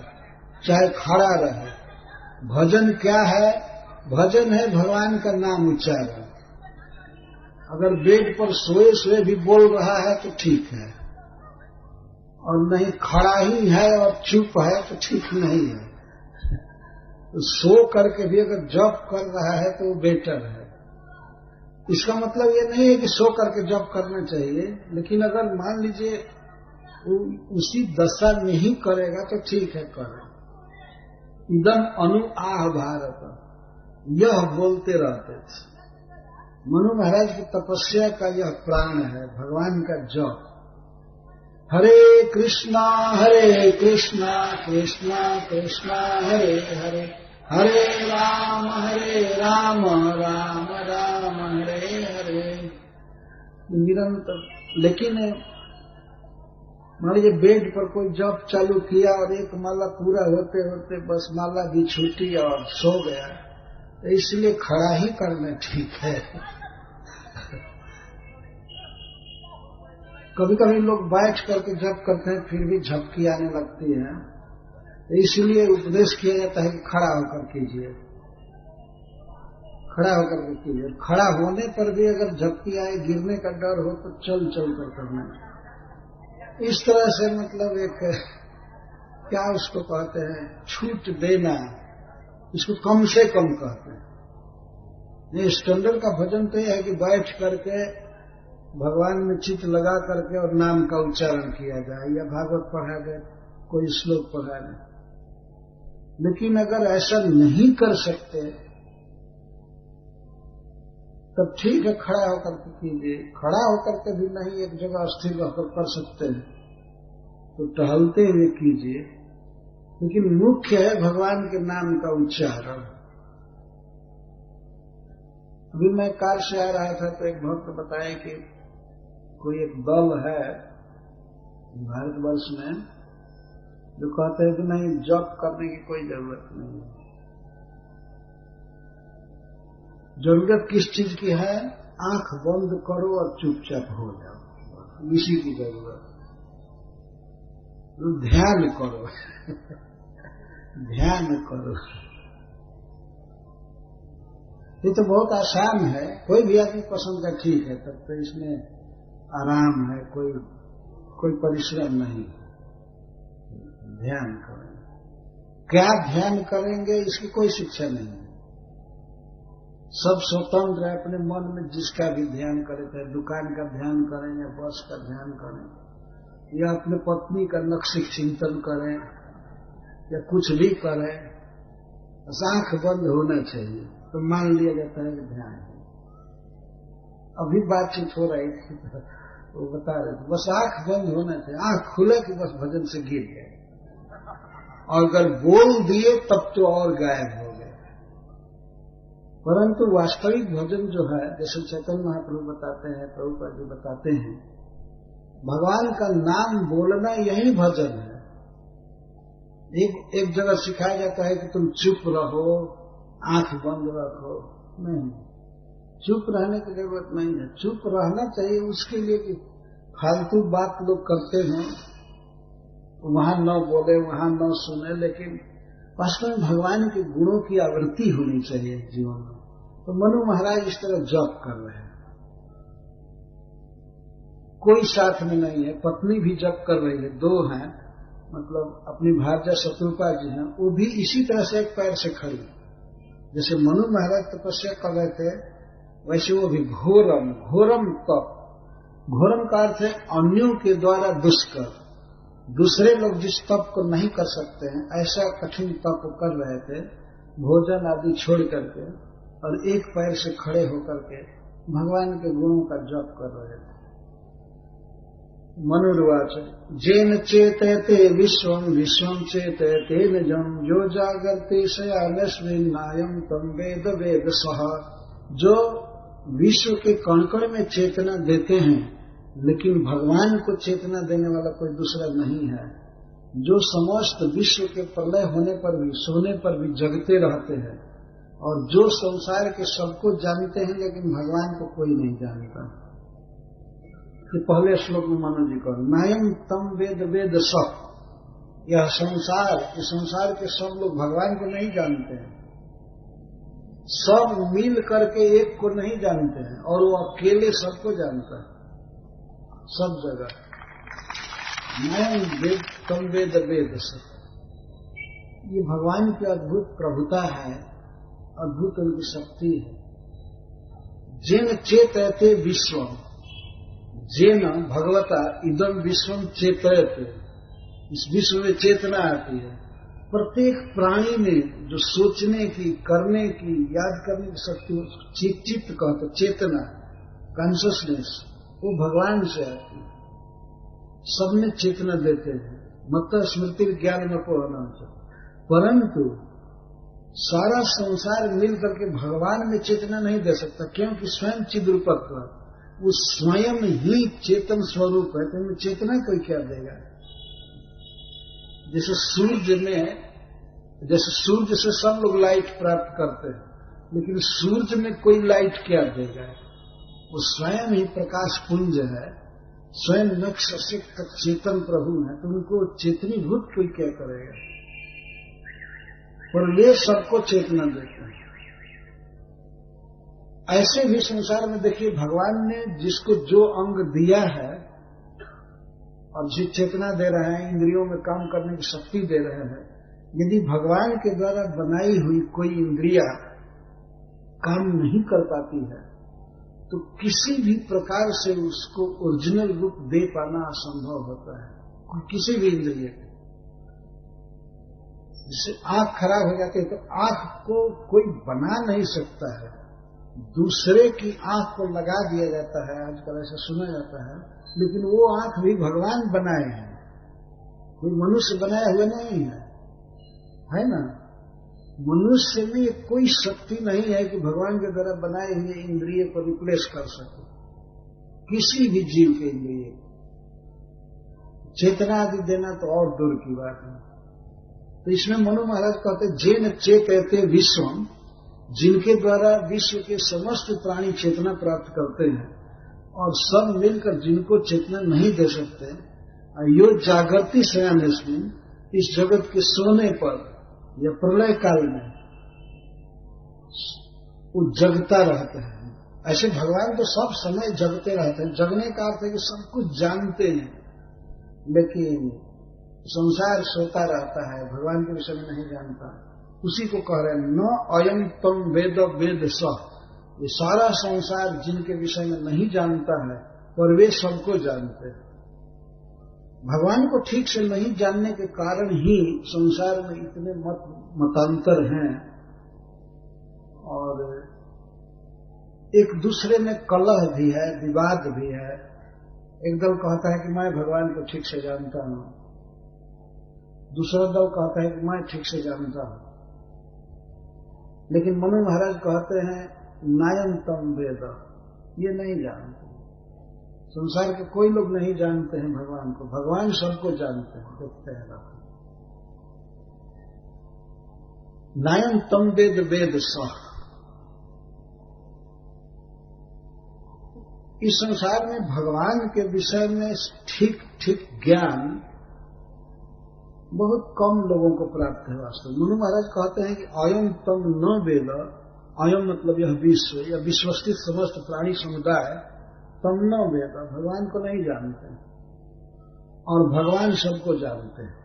चाहे खड़ा रहे। भजन क्या है? भजन है भगवान का नाम उच्चारण। अगर बेड पर सोए सोए भी बोल रहा है तो ठीक है, और नहीं खड़ा ही है और चुप है तो ठीक नहीं है। तो सो करके भी अगर जप कर रहा है तो वो बेटर है। इसका मतलब ये नहीं है कि सो करके जप करना चाहिए, लेकिन अगर मान लीजिए उसी दशा में ही करेगा तो ठीक है, करे। इदम अनु आह भारत, यह बोलते रहते थे। मनु महाराज की तपस्या का यह प्राण है, भगवान का जप। हरे कृष्णा कृष्णा कृष्णा हरे हरे, हरे राम राम राम हरे हरे। निरंतर। लेकिन मान लीजिए बेड पर कोई जप चालू किया और एक माला पूरा होते होते बस माला भी छूटी और सो गया, तो इसलिए खड़ा ही करना ठीक है। कभी कभी लोग बैठ करके जप करते हैं फिर भी झपकी आने लगती है, तो इसलिए उपदेश किया जाता है कि खड़ा होकर कीजिए, खड़ा होकर के कीजिए। खड़ा होने पर भी अगर झपकी आए, गिरने का डर हो तो चल कर करना। इस तरह से मतलब एक क्या उसको कहते हैं, छूट देना, इसको कम से कम कहते हैं। ये स्टैंडर्ड का भजन तो यह है कि बैठ करके भगवान में चित्त लगा करके और नाम का उच्चारण किया जाए, या भागवत पढ़ा जाए, कोई श्लोक पढ़ा जाए। लेकिन अगर ऐसा नहीं कर सकते तब ठीक है, खड़ा होकर के कीजिए। खड़ा होकर के भी नहीं, एक जगह स्थिर रहकर कर सकते हैं तो टहलते हुए कीजिए, लेकिन मुख्य है भगवान के नाम का उच्चारण। अभी मैं कार से आ रहा था तो एक भक्त बताए कि कोई एक दल है भारतवर्ष में जो कहते हैं कि नहीं, जप करने की कोई जरूरत नहीं है। जरूरत किस चीज की है? आंख बंद करो और चुपचाप हो जाओ, इसी की जरूरत। ध्यान करो ध्यान करो। ये तो बहुत आसान है, कोई भी आदमी पसंद का ठीक है, तब तो इसमें आराम है, कोई परिश्रम नहीं। ध्यान करें, क्या ध्यान करेंगे इसकी कोई शिक्षा नहीं है। सब स्वतंत्र है, अपने मन में जिसका भी ध्यान करें, चाहे दुकान का ध्यान करें या बस का ध्यान करें या अपने पत्नी का नक्शिक चिंतन करें या कुछ भी करें, बस आंख बंद होना चाहिए तो मान लिया जाता है कि ध्यान है। अभी बातचीत हो रही थी वो बता रहे थे, बस आंख बंद होना चाहिए, आंख खुले कि बस भजन से गिर गए, और अगर बोल दिए तब तो और गायब हो गए। परंतु वास्तविक भजन जो है, जैसे चैतन्य महाप्रभु बताते हैं, प्रभुपाद जी बताते हैं, भगवान का नाम बोलना यही भजन है। एक जगह सिखाया जाता है कि तुम चुप रहो, आंख बंद रखो, नहीं, चुप रहने की जरूरत नहीं है। चुप रहना चाहिए उसके लिए कि फालतू बात लोग करते हैं, वहां न बोले, वहां न सुने, लेकिन वास्तव में भगवान के गुणों की आवृत्ति होनी चाहिए जीवन में। तो मनु महाराज इस तरह जप कर रहे हैं, कोई साथ में नहीं है, पत्नी भी जप कर रही है, दो हैं, मतलब अपनी भार्या शत्रुपा जी हैं, वो भी इसी तरह से एक पैर से खड़ी। जैसे मनु महाराज तपस्या कर रहे थे वैसे वो भी घोरम तप। घोरम का अर्थ है अन्यों के द्वारा दुष्कर, दूसरे लोग जिस तप को नहीं कर सकते हैं ऐसा कठिन तप कर रहे थे, भोजन आदि छोड़ करके, और एक पैर से खड़े होकर के भगवान के गुणों का जप कर रहे थे। मनुर्वाच जेन चेतयते विश्वम विश्वम चेतयते निजम, जो जागरते शयानस्मिन् नायम तम वेद वेद सह। जो विश्व के कण-कण में चेतना देते हैं, लेकिन भगवान को चेतना देने वाला कोई दूसरा नहीं है। जो समस्त विश्व के प्रलय होने पर भी, सोने पर भी जगते रहते हैं, और जो संसार के सबको जानते हैं लेकिन भगवान को कोई नहीं जानता। कि पहले श्लोक में मनोज जी कहो, नायम तम वेद वेद सब, यह संसार, इस संसार के सब लोग भगवान को नहीं जानते हैं। सब मिल करके एक को नहीं जानते हैं, और वो अकेले सबको जानता है, सब जगह। नायम वेद तम वेद वेद सब, ये भगवान की अद्भुत प्रभुता है, अद्भुत उनकी शक्ति है। जेन चेतयते विश्वम, जेन भगवता इदम विश्वम चेतयते, इस विश्व में चेतना आती है। प्रत्येक प्राणी में जो सोचने की, करने की, याद करने की शक्ति, चित्त कहते, चेतना, कॉन्शियसनेस, वो भगवान से आती है। सब में चेतना देते हैं, मत स्मृति ज्ञान न को होना। परंतु सारा संसार मिल करके भगवान में चेतना नहीं दे सकता, क्योंकि स्वयं चिद्रूपत्व, वो स्वयं ही चेतन स्वरूप है, तो उनमें चेतना कोई क्या देगा। जैसे सूर्य से सब लोग लाइट प्राप्त करते हैं, लेकिन सूर्य में कोई लाइट क्या देगा। वो स्वयं ही प्रकाश पुंज है, स्वयं नक्ष से चेतन प्रभु है, तो उनको चेतनीभूत कोई क्या करेगा। और ये सबको चेतना देते हैं। ऐसे भी संसार में देखिए, भगवान ने जिसको जो अंग दिया है और जिस चेतना दे रहे हैं, इंद्रियों में काम करने की शक्ति दे रहे हैं, यदि भगवान के द्वारा बनाई हुई कोई इंद्रिया काम नहीं कर पाती है, तो किसी भी प्रकार से उसको ओरिजिनल रूप दे पाना असंभव होता है, किसी भी इंद्रिय को। जिससे आंख खराब हो जाती है, तो आंख को कोई बना नहीं सकता है, दूसरे की आंख को लगा दिया जाता है, आजकल ऐसा सुना जाता है। लेकिन वो आंख भी भगवान बनाए हैं, कोई मनुष्य बनाया हुआ नहीं है ना। मनुष्य में कोई शक्ति नहीं है कि भगवान के द्वारा बनाए हुए इंद्रिय को रिप्लेस कर सके, किसी भी जीव के इंद्रिय। चेतना आदि देना तो और दूर की बात है। तो इसमें मनु महाराज कहते, जेन चेतयते विश्वम, जिनके द्वारा विश्व के समस्त प्राणी चेतना प्राप्त करते हैं, और सब मिलकर जिनको चेतना नहीं दे सकते, यो जागृति शयानेस्मिन, इस जगत के सोने पर या प्रलय काल में वो जगता रहते हैं। ऐसे भगवान तो सब समय जगते रहते हैं। जगने का अर्थ है कि सब कुछ जानते हैं, लेकिन संसार सोता रहता है, भगवान के विषय में नहीं जानता। उसी को कह रहे हैं, न अयम तम वेद वेद स, ये सारा संसार जिनके विषय में नहीं जानता है, पर वे सबको जानते हैं। भगवान को ठीक से नहीं जानने के कारण ही संसार में इतने मतांतर हैं, और एक दूसरे में कलह भी है, विवाद भी है। एक दल कहता है कि मैं भगवान को ठीक से जानता हूं, दूसरा दल कहता है कि मैं ठीक से जानता हूं। लेकिन मनु महाराज कहते हैं, नायम तम वेद, ये नहीं जानते। संसार के कोई लोग नहीं जानते हैं भगवान को, भगवान सबको जानते हैं, देखते हैं। नायम तम वेद वेद स, इस संसार में भगवान के विषय में ठीक ठीक ज्ञान बहुत कम लोगों को प्राप्त है। वास्तव में मनु महाराज कहते हैं कि अयम तम न वेद, अयम मतलब यह विश्व या विश्वस्थित समस्त प्राणी समुदाय, तम न वेद, भगवान को नहीं जानते, और भगवान सबको जानते हैं।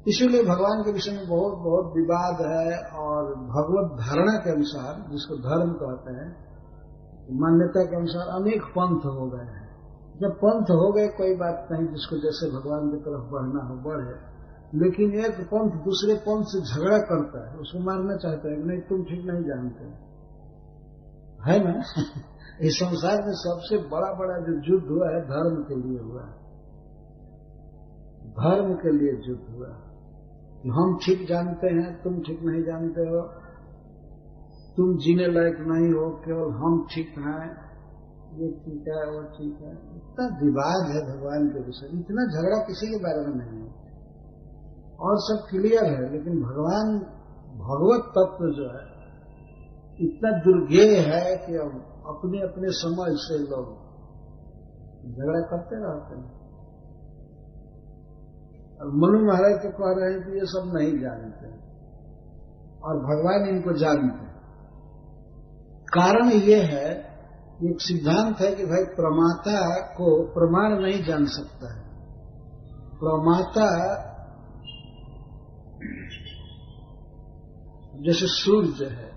इसीलिए भगवान के विषय में बहुत बहुत विवाद है। और भगवत धारणा के अनुसार, जिसको धर्म कहते हैं, मान्यता के अनुसार अनेक पंथ हो गए हैं। जब पंथ हो गए कोई बात नहीं, जिसको जैसे भगवान की तरफ बढ़ना हो बढ़े, लेकिन एक पंथ दूसरे पंथ से झगड़ा करता है, उसको मारना चाहता है, नहीं तुम ठीक नहीं जानते, है ना। इस संसार में सबसे बड़ा बड़ा जो युद्ध हुआ है, धर्म के लिए हुआ है। धर्म के लिए युद्ध हुआ है कि हम ठीक जानते हैं, तुम ठीक नहीं जानते हो, तुम जीने लायक नहीं हो, केवल हम ठीक हैं, ये ठीक है वो ठीक है, इतना विवाद है भगवान के विषय, इतना झगड़ा किसी के बारे में नहीं है, और सब क्लियर है। लेकिन भगवान भगवत तत्व जो है इतना दुर्गेय है कि अब अपने अपने समझ से लोग झगड़ा करते रहते हैं। और मनु महाराज तो कह रहे हैं कि ये सब नहीं जानते और भगवान इनको जानते। कारण ये है, एक सिद्धांत है कि भाई प्रमाता को प्रमाण नहीं जान सकता है। प्रमाता जैसे सूर्य है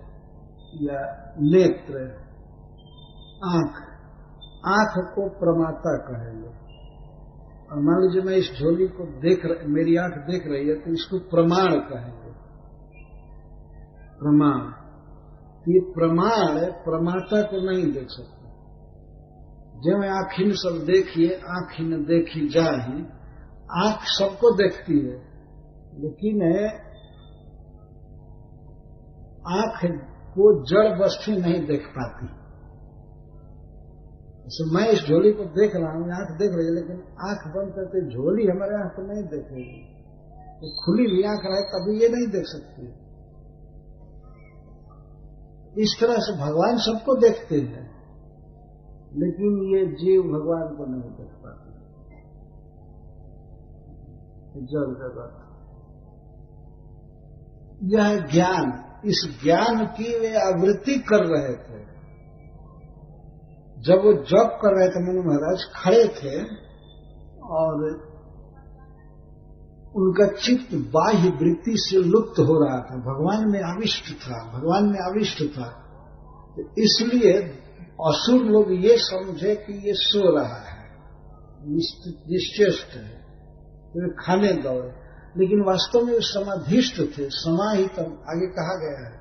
या नेत्र, आंख को प्रमाता कहेंगे। और मान लीजिए मैं इस झोली को मेरी आंख देख रही है तो इसको प्रमाण कहेंगे। प्रमाण, ये प्रमाण प्रमाता को नहीं देख सकते। जब आँखिन सब देखिए आँखिन देखी जाही, आंख सबको देखती है लेकिन आंख को जड़ वस्तु नहीं देख पाती। तो मैं इस झोली को देख रहा हूं, आंख देख रही है, लेकिन आंख बंद करके झोली हमारे आंख को नहीं देखेगी। तो खुली हुई आंख रहे तभी ये नहीं देख सकती। इस तरह से भगवान सबको देखते हैं लेकिन ये जीव भगवान को नहीं देख पाते। जल जगत यह ज्ञान, इस ज्ञान की वे आवृत्ति कर रहे थे। जब वो जप कर रहे थे मनु महाराज खड़े थे और उनका चित्त बाह्य वृत्ति से लुप्त हो रहा था, भगवान में आविष्ट था, भगवान में आविष्ट था। तो इसलिए असुर लोग ये समझे कि ये सो रहा है, निश्चेष्ट है, तो वे खाने दौड़े। लेकिन वास्तव में वे समाधिष्ठ थे, समाहित आगे कहा गया है।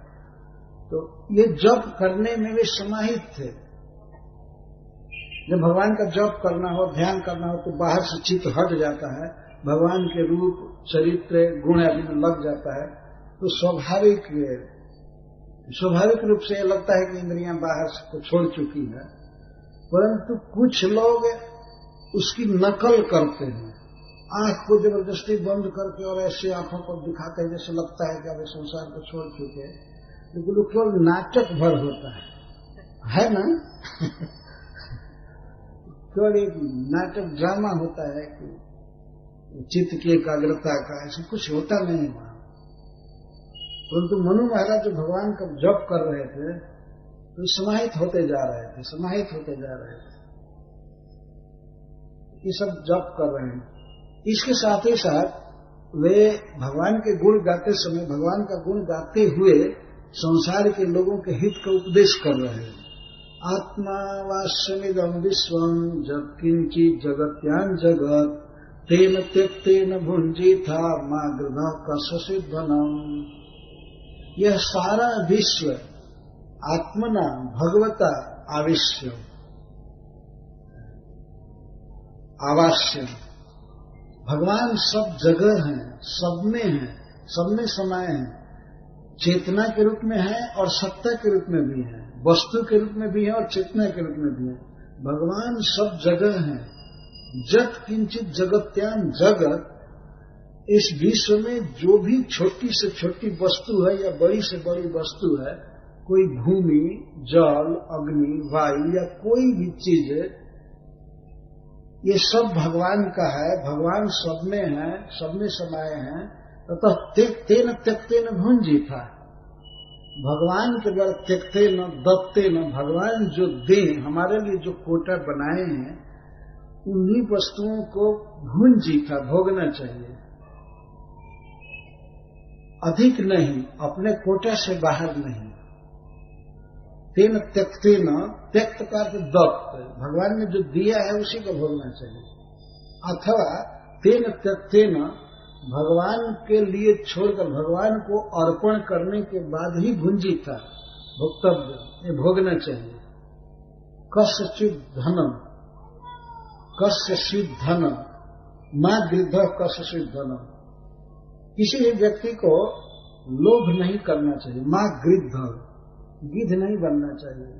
तो ये जप करने में वे समाहित थे। जब भगवान का जप करना हो, ध्यान करना हो तो बाहर से चित्त हट जाता है, भगवान के रूप चरित्र गुण आदि में लग जाता है। तो स्वाभाविक रूप से लगता है कि इंद्रियां बाहर को छोड़ चुकी है। परंतु कुछ लोग उसकी नकल करते हैं, आंख को जबरदस्ती बंद करके और ऐसे आंखों को दिखाते हैं जैसे लगता है कि अब संसार को छोड़ चुके, लेकिन वो केवल नाटक भर होता है ना। केवल एक नाटक ड्रामा होता है कि चित्त की एकाग्रता का, ऐसा कुछ होता नहीं है वहां। परंतु मनु महाराज जो भगवान का जप कर रहे थे तो समाहित होते जा रहे थे, समाहित होते जा रहे थे। ये सब जप कर रहे हैं। इसके साथ ही साथ वे भगवान के गुण गाते समय, भगवान का गुण गाते हुए संसार के लोगों के हित का उपदेश कर रहे हैं। आत्मा वास्यमिदं विश्वं जग किंचित् जगत्यां जगत तेन त्यक्तेन भुंजीथा मा गृधः कस्य धनम। यह सारा विश्व आत्मना भगवता आविश्य आवास्य, भगवान सब जगह हैं, सब में हैं, सब में समाये हैं। चेतना के रूप में है और सत्ता के रूप में भी है, वस्तु के रूप में भी है और चेतना के रूप में भी है। भगवान सब जगह हैं। जग किंचित जगत्याम जगत, इस विश्व में जो भी छोटी से छोटी वस्तु है या बड़ी से बड़ी वस्तु है, कोई भूमि, जल, अग्नि, वायु या कोई भी चीज, ये सब भगवान का है। भगवान सब में है, सब में समाये हैं। तो तेन त्यक्ते न भुंजीथा, भगवान के द्वारा त्यक्ते न दत्ते न, भगवान जो दे हमारे लिए जो कोटा बनाए हैं उन्हीं वस्तुओं को भुंजीथा, भोगना चाहिए, अधिक नहीं, अपने कोटा से बाहर नहीं। तेन त्यक्ते न, त्यक्त का अर्थ दत्त, भगवान ने जो दिया है उसी को भोगना चाहिए। अथवा तेन त्यक्ते न, भगवान के लिए छोड़कर भगवान को अर्पण करने के बाद ही भुंजीथा, भोक्तव्य, ये भोगना चाहिए। कस्यचित् धनम, कस्यचित् धनम मां गृध्य कस्यचित् धनम, किसी भी व्यक्ति को लोभ नहीं करना चाहिए। मां गृध्य, गिद्ध नहीं बनना चाहिए।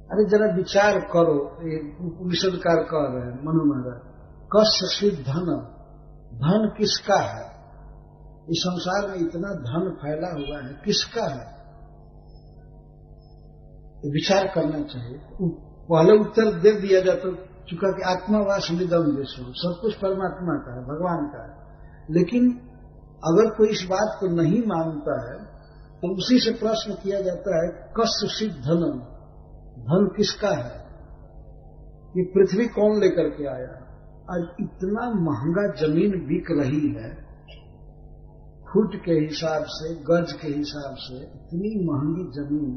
अरे जरा विचार करो, ये उपनिषदकार कह रहे हैं मनु महाराज, कस्य सिद्ध धन, धन किसका है? इस संसार में इतना धन फैला हुआ है, किसका है? विचार करना चाहिए। पहले उत्तर दे दिया जाता चुका कि आत्मावास निदम विश्व, सब कुछ परमात्मा का है, भगवान का है। लेकिन अगर कोई इस बात को नहीं मानता है तो उसी से प्रश्न किया जाता है, कस्य सिद्ध धनम, धन किसका है? ये पृथ्वी कौन लेकर के आया? आज इतना महंगा जमीन बिक रही है, फुट के हिसाब से, गज के हिसाब से इतनी महंगी जमीन,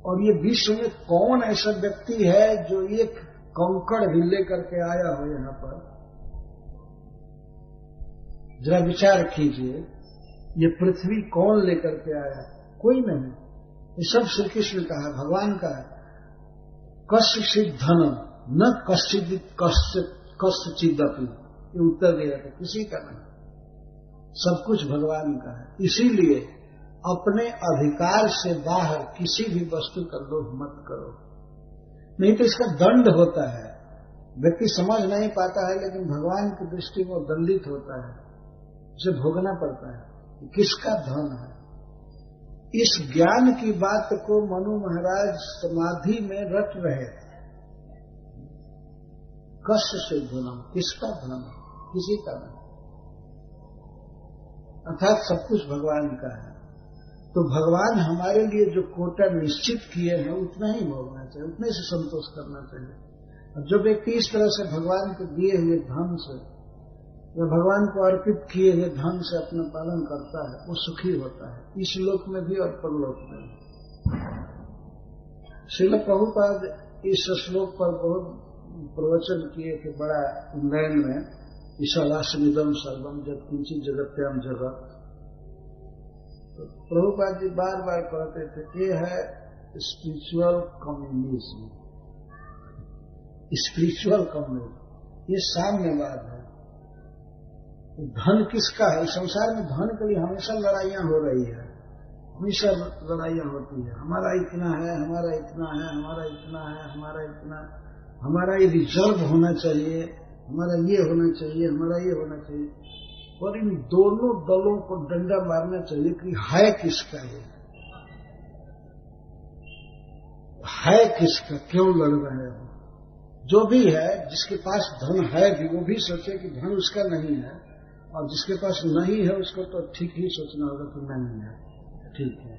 और ये विश्व में कौन ऐसा व्यक्ति है जो एक कंकड़ भी लेकर के आया हो यहां पर? जरा विचार कीजिए, ये पृथ्वी कौन लेकर के आया? कोई नहीं, ये सब श्री कृष्ण का है, भगवान का है। कश्चित् धनम न कश्चिदपि, ये उत्तर दिया था, किसी का नहीं, सब कुछ भगवान का है। इसीलिए अपने अधिकार से बाहर किसी भी वस्तु का लोभ मत करो, नहीं तो इसका दंड होता है। व्यक्ति समझ नहीं पाता है, लेकिन भगवान की दृष्टि में दंडित होता है, उसे भोगना पड़ता है। किसका धन है? इस ज्ञान की बात को मनु महाराज समाधि में रट रहे थे। कस्य से धनम, किसका धन? किसी का नहीं, अर्थात सब कुछ भगवान का है। तो भगवान हमारे लिए जो कोटा निश्चित किए हैं उतना ही भोगना चाहिए, उतने से संतोष करना चाहिए। और जो व्यक्ति इस तरह से भगवान को दिए हुए धन से या भगवान को अर्पित किए हुए धन से अपना पालन करता है, वो सुखी होता है, इस लोक में भी और परलोक में भी। श्रील प्रभुपाद इस श्लोक पर बहुत प्रवचन किए कि बड़ा इंग्लैंड में, ईशावास्यमिदं सर्वम जगत् किंचित् जगत्याम जगत्। तो प्रभुपाद जी बार बार कहते थे, ये है स्पिरिचुअल कम्युनिज्म, स्पिरिचुअल कम्युनिज्म, ये साम्यवाद है। धन किसका है? संसार में धन के लिए हमेशा लड़ाइयां हो रही है, हमेशा लड़ाइयां होती है। हमारा इतना है, हमारा इतना है, हमारा इतना है, हमारा इतना, हमारा ये रिजर्व होना चाहिए, हमारा ये होना चाहिए, हमारा ये होना चाहिए। और इन दोनों दलों को डंडा मारना चाहिए कि है किसका, ये है किसका, क्यों लड़ रहे हो? जो भी है, जिसके पास धन है भी, वो भी सोचे कि धन उसका नहीं है, और जिसके पास नहीं है उसको तो ठीक ही सोचना होगा कि नहीं है, ठीक है।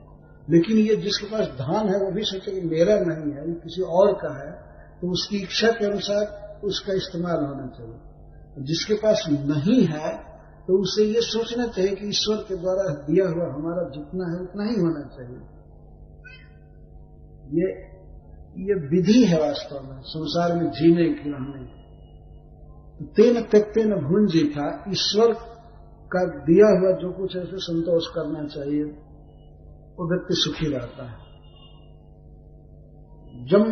लेकिन ये जिसके पास धन है वो भी सोचे कि मेरा नहीं है, ये किसी और का है, तो उसकी इच्छा के अनुसार उसका इस्तेमाल होना चाहिए। जिसके पास नहीं है तो उसे ये सोचना चाहिए कि ईश्वर के द्वारा दिया हुआ हमारा जितना है उतना ही होना चाहिए। ये विधि है वास्तव में संसार में जीने की, रहने की। तेन त्यक्तेन भुंजीथा, ईश्वर का दिया हुआ जो कुछ है उसे संतोष करना चाहिए, वो व्यक्ति सुखी रहता है। जब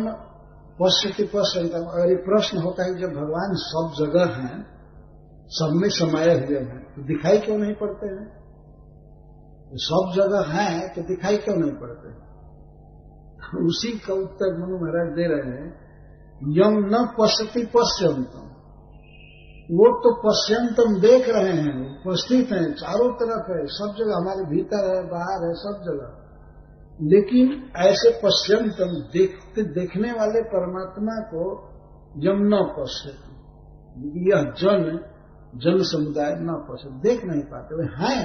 पश्यति पश्यन्तं, अगर ये प्रश्न होता है जब भगवान सब जगह हैं, सब में समाये हुए हैं, तो दिखाई क्यों नहीं पड़ते हैं? सब जगह हैं तो दिखाई क्यों नहीं पड़ते? उसी का उत्तर मनु महाराज दे रहे हैं, यम न पश्यति पश्यन्तम, वो तो पश्यन्तम देख रहे हैं, उपस्थित हैं, चारों तरफ है, सब जगह, हमारे भीतर है, बाहर है, सब जगह। लेकिन ऐसे पश्यन्तम, देखने वाले परमात्मा को यम न पश्यति, यह जन समुदाय न पश्यति, देख नहीं पाते, वे हैं,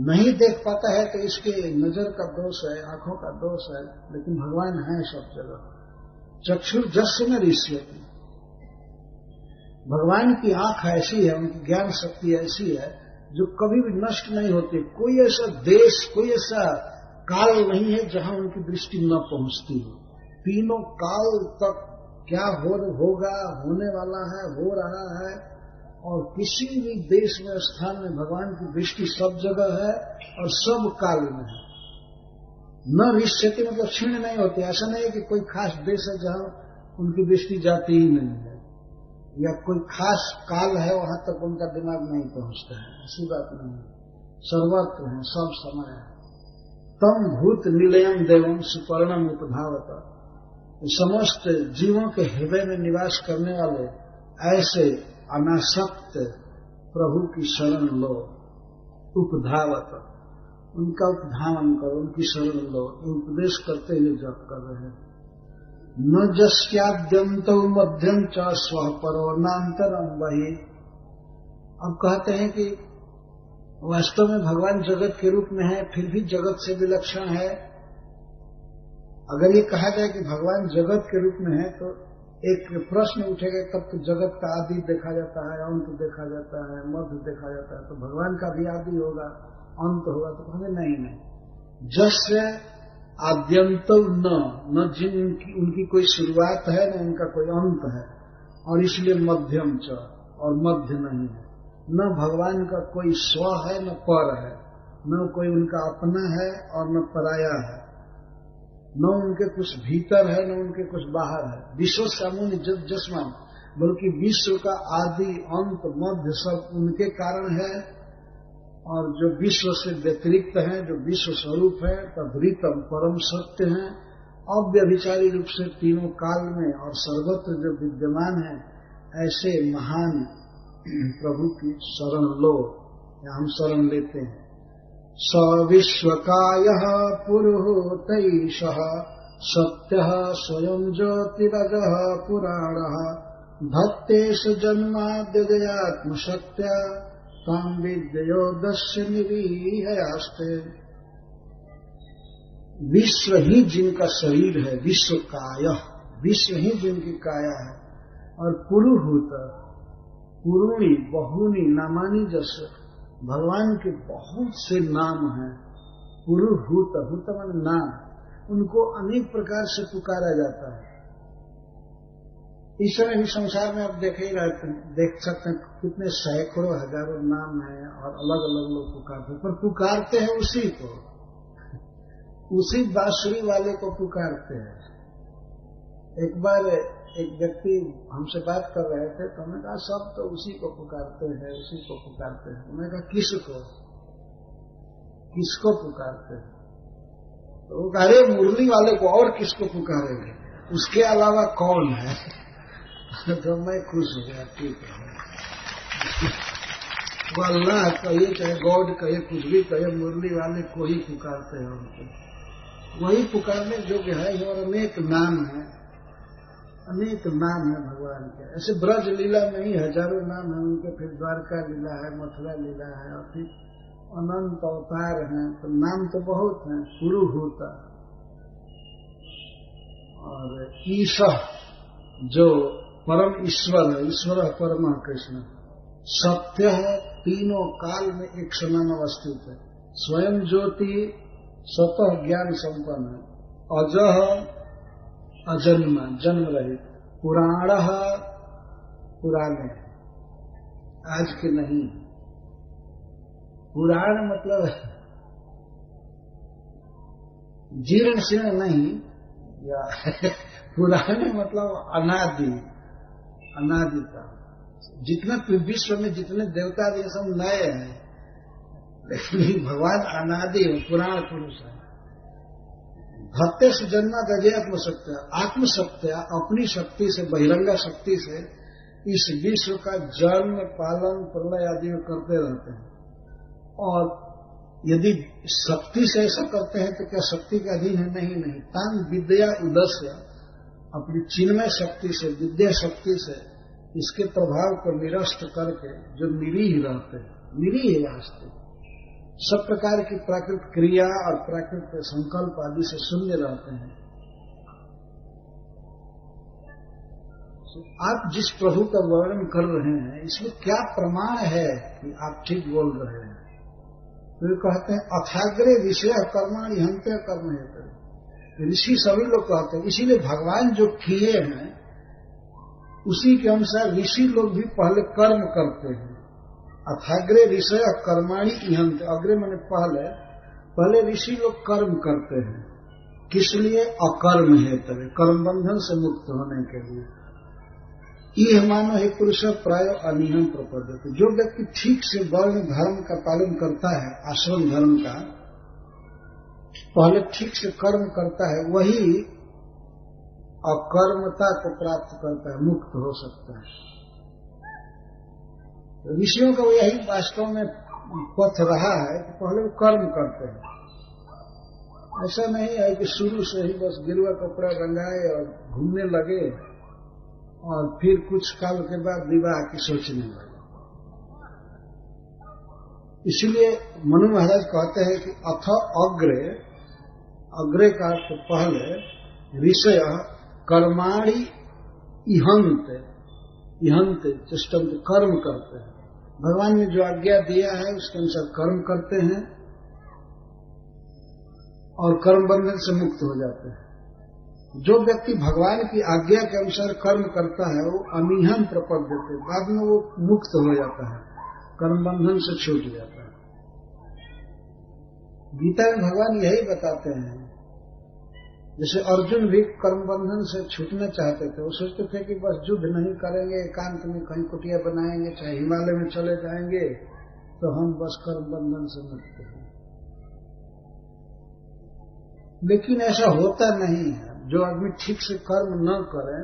नहीं देख पाता है तो इसके नजर का दोष है, आंखों का दोष है, लेकिन भगवान है सब जगह। चक्षुर्जस्य न ऋष्यति, भगवान की आंख ऐसी है, उनकी ज्ञान शक्ति ऐसी है जो कभी भी नष्ट नहीं होती। कोई ऐसा देश, कोई ऐसा काल नहीं है जहां उनकी दृष्टि न पहुंचती हो। तीनों काल तक क्या होगा, होने वाला है, हो रहा है, और किसी भी देश में, स्थान में भगवान की दृष्टि सब जगह है और सब काल में है। न ऋष्यति मतलब क्षीण नहीं होती। ऐसा नहीं है कि कोई खास देश है जहां उनकी दृष्टि जाती ही नहीं है, या कोई खास काल है वहां तक उनका दिमाग नहीं पहुंचता है, ऐसी बात नहीं है। सर्वत्र है, सब समय है। तम भूत निलयम देवम सुपर्णम उपधावत। समस्त जीवों के हृदय में निवास करने वाले ऐसे अनासक्त प्रभु की शरण लो। उपधावत, उनका उपधावन करो, उनकी शरण लो। उपदेश करते हुए जप कर रहे हैं। न जस्याद्यंतो मध्यम च स्व परो नान्तरम वही। अब कहते हैं कि वास्तव में भगवान जगत के रूप में है, फिर भी जगत से विलक्षण है। अगर ये कहा जाए कि भगवान जगत के रूप में है तो एक प्रश्न उठेगा, तब तो जगत का आदि देखा जाता है, अंत देखा जाता है, मध्य देखा जाता है, तो भगवान का भी आदि होगा, अंत होगा। तो कहेंगे नहीं, जस्य आद्यंत न जिनकी उनकी कोई शुरुआत है न उनका कोई अंत है, और इसलिए मध्यम च, और मध्य नहीं है। न भगवान का कोई स्व है न पर है, न कोई उनका अपना है और न पराया है, न उनके कुछ भीतर है न उनके कुछ बाहर है। विश्व सामून्य जस्मान, बल्कि विश्व का आदि अंत मध्य सब उनके कारण है, और जो विश्व से व्यतिरिक्त हैं, जो विश्व स्वरूप है, तद्रीतम परम सत्य हैं, अव्यभिचारी रूप से तीनों काल में और सर्वत्र जो विद्यमान है, ऐसे महान प्रभु की शरण लो, या हम शरण लेते हैं। स विश्वकायः पुरुहूतैषः सत्यः स्वयं ज्योतिरजः पुराणः भक्तेश जन्माद्यजयात्मशक्त्या तां विद्योदस्य निरीहयास्ते। विश्व ही जिनका शरीर है, विश्वकायः, विश्व ही जिनकी काया है, और पुरुहूत, पुरूणी बहुनी नामानी जैसे भगवान के बहुत से नाम हैं। पुरुहूत, हूत माने नाम, उनको अनेक प्रकार से पुकारा जाता है। इस समय भी संसार में आप देख ही रहते हैं, देख सकते हैं कितने सैकड़ों हजारों नाम हैं और अलग अलग लोग पुकारते हैं, पर पुकारते हैं उसी को, उसी बांसुरी वाले को पुकारते हैं। एक बार एक व्यक्ति हमसे बात कर रहे थे, तो हमने कहा सब तो उसी को पुकारते हैं, उसी को पुकारते हैं। उन्होंने कहा किसको पुकारते हैं? तो वो कह रहे मुरली वाले को, और किसको पुकारेंगे, उसके अलावा कौन है? तो मैं खुश हो गया, ठीक है, वो अल्लाह कहिए चाहे गॉड कहिए, कुछ भी कहिए, मुरली वाले को ही पुकारते हैं। उनको वही पुकारने योग्य है, और अनेक नाम है, अनेक नाम है भगवान के। ऐसे ब्रज लीला में ही हजारों नाम है उनके, फिर द्वारका लीला है, मथुरा लीला है, और फिर अनंत अवतार हैं, तो नाम तो बहुत हैं। पुरुहूत और ईशः जो परम ईश्वर है, ईश्वर परम कृष्ण। सत्य है, तीनों काल में एक समान अवस्थित है। स्वयं ज्योति, स्वतः ज्ञान संपन्न है। अजः अजन्म, जन्म रहित। पुराणः, पुराने, आज के नहीं। पुराण मतलब जीर्ण शीर्ण नहीं, या पुराने मतलब अनादि, अनादि का। जितने विश्व में जितने देवता ये सब नए हैं, लेकिन भगवान अनादि है, पुराण पुरुष है। भक्ते से जन्मा दजे आत्मशक्त्या, आत्मशक्त्या अपनी शक्ति से, बहिरंगा शक्ति से इस विश्व का जन्म पालन प्रलय आदि करते रहते हैं। और यदि शक्ति से ऐसा करते हैं तो क्या शक्ति के अधीन है? नहीं। तान विद्या उदस्य, अपनी चिन्मय शक्ति से, विद्या शक्ति से इसके प्रभाव को निरस्त करके जो निरीह रहते हैं, निरीह वास्तव सब प्रकार की प्राकृतिक क्रिया और प्राकृतिक संकल्प आदि से शून्य रहते हैं। आप जिस प्रभु का वर्णन कर रहे हैं, इसमें क्या प्रमाण है कि आप ठीक बोल रहे हैं? तो कहते हैं अथाग्रे विषय कर्माणि हन्ते कर्म हेतु। ऋषि सभी लोग कहते हैं, इसीलिए भगवान जो किए हैं उसी के अनुसार ऋषि लोग भी पहले कर्म करते हैं। अथाग्रे विषय कर्माणि इहन्ते, अग्रे माने पहले ऋषि लोग कर्म करते हैं। किस लिए? अकर्म हेतु, कर्म बंधन से मुक्त होने के लिए। यह मानो हे पुरुष प्राय अनिहम प्रपद्यते। जो व्यक्ति ठीक से वर्ण धर्म का पालन करता है, आश्रम धर्म का, पहले ठीक से कर्म करता है वही अकर्मता को प्राप्त करता है, मुक्त हो सकता है। ऋषियों का यही वास्तव में पथ रहा है कि पहले वो कर्म करते हैं। ऐसा नहीं है कि शुरू से ही बस गिरुआ कपड़ा रंगाए और घूमने लगे और फिर कुछ काल के बाद विवाह की सोचने लगे। इसलिए मनु महाराज कहते हैं कि अथ अग्रे का अर्थ पहले ऋषय कर्माणि इहंत चेष्टंत कर्म करते हैं। भगवान ने जो आज्ञा दिया है उसके अनुसार कर्म करते हैं और कर्म बंधन से मुक्त हो जाते हैं। जो व्यक्ति भगवान की आज्ञा के अनुसार कर्म करता है वो अनिहन प्रपद्यते, बाद में वो मुक्त हो जाता है, कर्म बंधन से छूट जाता है। गीता में भगवान यही बताते हैं। जैसे अर्जुन भी कर्म बंधन से छूटना चाहते थे, वो सोचते थे कि बस युद्ध नहीं करेंगे, एकांत में कहीं कुटिया बनाएंगे, चाहे हिमालय में चले जाएंगे तो हम बस कर्म बंधन से मुक्त हैं। लेकिन ऐसा होता नहीं है। जो आदमी ठीक से कर्म न करे,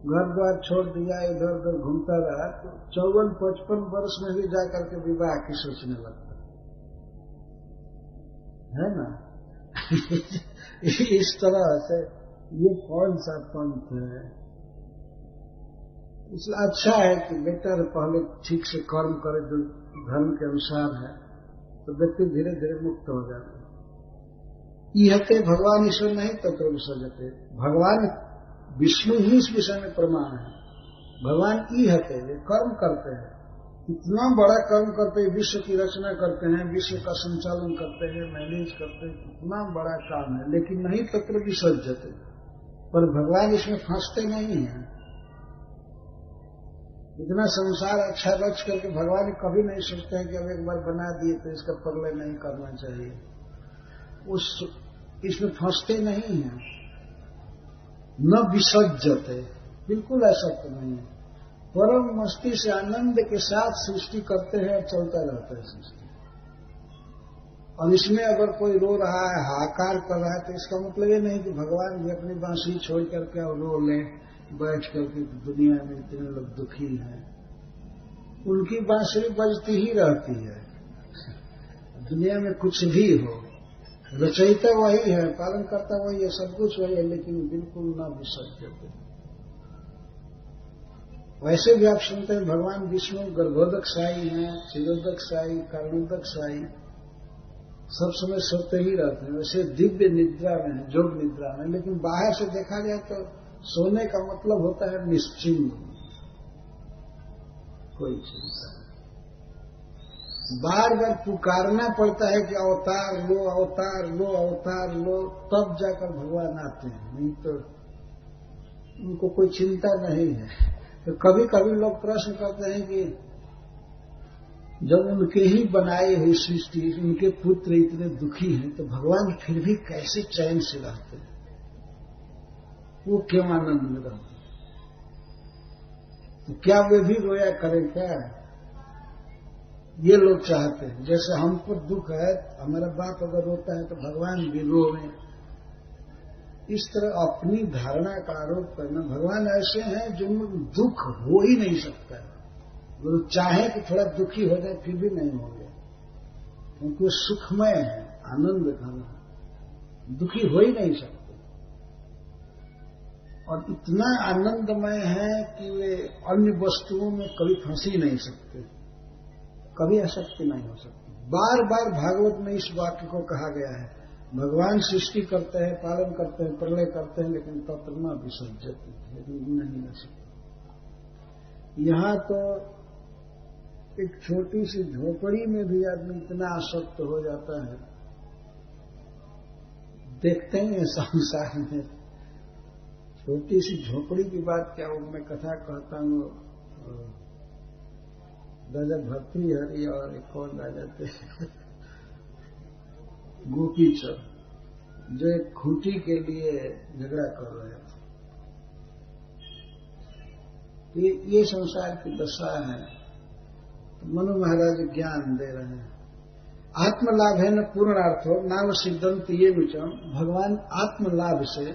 घर द्वार छोड़ दिया, इधर उधर घूमता रहा, तो 54-55 वर्ष में भी जाकर के विवाह की सोचने लगता है ना। इस तरह से ये कौन सा पंथ है? इसलिए अच्छा है कि बेटा पहले ठीक से कर्म करे जो धर्म के अनुसार है, तो व्यक्ति धीरे धीरे मुक्त हो जाता है। इहते भगवान ईश्वर नहीं तत्र विसर्जते, भगवान विष्णु ही इस विषय में प्रमाण है। भगवान इहते वे कर्म करते हैं, इतना बड़ा कर्म करते हैं, विश्व की रचना करते हैं, विश्व का संचालन करते हैं, मैनेज करते हैं, कितना बड़ा काम है, लेकिन नहीं तत्र विसर्जते, पर भगवान इसमें फंसते नहीं हैं। इतना संसार अच्छा रच करके भगवान कभी नहीं सोचते हैं कि अब एक बार बना दिए तो इसका प्रलय नहीं करना चाहिए, इसमें फंसते नहीं हैं। न विसर्जते, बिल्कुल ऐसा तो नहीं है। परम मस्ती से आनंद के साथ सृष्टि करते हैं और चलता रहता है सृष्टि। और इसमें अगर कोई रो रहा है, हाहाकार कर रहा है, तो इसका मतलब ये नहीं कि भगवान भी अपनी बांसुरी छोड़ करके और रो ले बैठ करके। दुनिया में इतने लोग दुखी हैं, उनकी बांसुरी बजती ही रहती है। दुनिया में कुछ भी हो, रचयिता वही है, पालन करता वही है, सब कुछ वही है, लेकिन बिल्कुल न विसर्जते। वैसे भी आप सुनते हैं भगवान विष्णु गर्भोदक साई हैं, क्षीरोदक साई, कारणोदक साई, सब समय सोते ही रहते हैं। वैसे दिव्य निद्रा में है, जोग निद्रा में, लेकिन बाहर से देखा जाए तो सोने का मतलब होता है निश्चिंत, कोई चिंता नहीं। बार बार पुकारना पड़ता है कि अवतार लो, अवतार लो, अवतार लो, तब जाकर भगवान आते हैं, नहीं तो उनको कोई चिंता नहीं है। तो कभी कभी लोग प्रश्न करते हैं कि जब उनके ही बनाए हुई सृष्टि, उनके पुत्र इतने दुखी हैं, तो भगवान फिर भी कैसे चैन से रहते हैं, वो क्यों आनंद में रहते हैं? तो क्या वे भी रोया करें क्या? ये लोग चाहते हैं। जैसे हमको दुख है, हमारा बाप अगर रोता है तो भगवान भी रोए, इस तरह अपनी धारणा का आरोप करना। भगवान ऐसे हैं जिनमें दुख हो ही नहीं सकता है। वो चाहे कि थोड़ा दुखी हो जाए फिर भी नहीं होंगे, क्योंकि वो सुखमय है, आनंद घन है, दुखी हो ही नहीं सकते। और इतना आनंदमय है कि वे अन्य वस्तुओं में कभी फंस ही नहीं सकते, कभी आसक्ति नहीं हो सकती। बार बार भागवत में इस वाक्य को कहा गया है, भगवान सृष्टि करते हैं, पालन करते हैं, प्रलय करते हैं, लेकिन तत्र न विसर्जते, लेकिन नहीं रह सकते। यहां तो एक छोटी सी झोपड़ी में भी आदमी इतना आसक्त हो जाता है। देखते हैं संसार में छोटी सी झोपड़ी की बात क्या, वो मैं कथा कहता हूँ। राजा भर्तृहरि और एक कौन राजा थे, गोपीचंद, जो एक खूंटी के लिए झगड़ा कर रहे थे। ये संसार की दशा है। तो मनु महाराज ज्ञान दे रहे हैं। आत्मलाभ है न पूर्णार्थो नाव सिद्धंत ये विचम। भगवान आत्मलाभ से,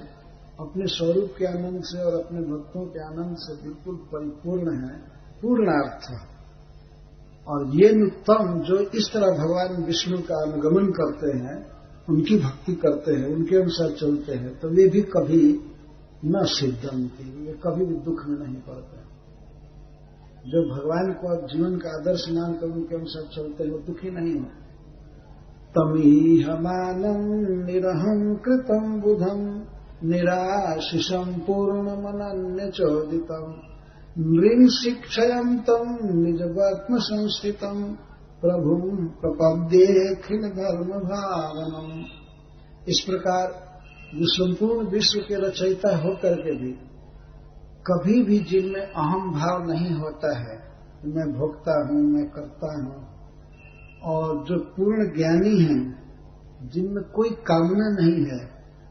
अपने स्वरूप के आनंद से और अपने भक्तों के आनंद से बिल्कुल परिपूर्ण है, पूर्णार्थ। और ये उत्तम जो इस तरह भगवान विष्णु का अनुगमन करते हैं, उनकी भक्ति करते हैं, उनके अनुसार चलते हैं, तो वे भी कभी न सिद्धंती, वे कभी भी दुख में नहीं पड़ते। जो भगवान को अब जीवन का आदर्श मानकर उनके अनुसार चलते हैं, वो दुखी नहीं है। तमीहमानं निरहं कृतं बुधं निराशिषं पूर्णमनन्यचोदितं नृंशिक्षयन्तं निजवात्मसंस्थितं प्रभुं प्रपद्येऽखिल धर्म भावनम्। इस प्रकार जो संपूर्ण विश्व के रचयिता होकर के भी कभी भी जिनमें अहम भाव नहीं होता है, मैं भोगता हूं, मैं करता हूं, और जो पूर्ण ज्ञानी हैं, जिनमें कोई कामना नहीं है,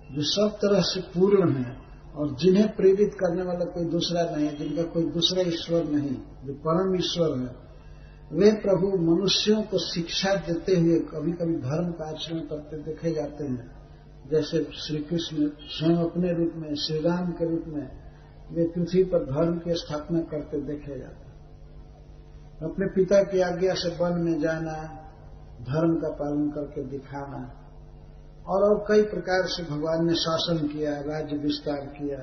जो सब तरह से पूर्ण है, और जिन्हें प्रेरित करने वाला कोई दूसरा नहीं है, जिनका कोई दूसरा ईश्वर नहीं, जो परम ईश्वर है, वे प्रभु मनुष्यों को शिक्षा देते हुए कभी कभी धर्म का आचरण करते देखे जाते हैं। जैसे श्री कृष्ण स्वयं अपने रूप में, श्री राम के रूप में वे पृथ्वी पर धर्म की स्थापना करते देखे जाते हैं। अपने पिता की आज्ञा से वन में जाना, धर्म का पालन करके दिखाना, और कई प्रकार से भगवान ने शासन किया, राज्य विस्तार किया।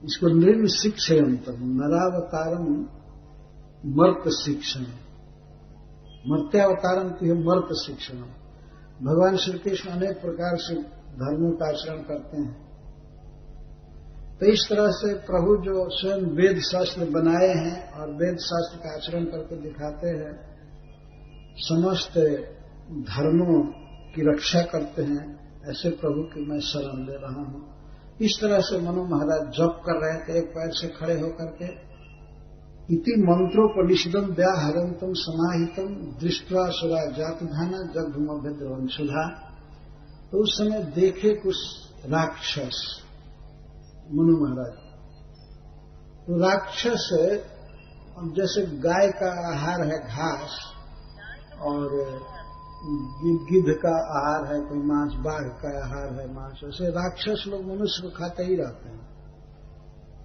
इसको नृण शिक्षयंतम, नरावतारम मर्त शिक्षण, मर्त्यावतारम की है मर्त शिक्षण। भगवान श्री कृष्ण अनेक प्रकार से धर्मों का आचरण करते हैं। तो इस तरह से प्रभु जो स्वयं वेद शास्त्र बनाए हैं और वेद शास्त्र का आचरण करके दिखाते हैं, समस्त धर्मों की रक्षा करते हैं, ऐसे प्रभु की मैं शरण ले रहा हूं। इस तरह से मनु महाराज जप कर रहे थे, एक पैर से खड़े होकर के। इति मंत्रोपनिषदम व्याहरंतम समाहितम दृष्ट्वा सुरा जातधाना जगभूमभ्यद्रवन सुधा। तो उस समय देखे कुछ राक्षस मनु महाराज। तो राक्षस जैसे गाय का आहार है घास, और गिद्ध का आहार है कोई मांस, बाघ का आहार है मांस, ऐसे राक्षस लोग मनुष्य को खाते ही रहते हैं।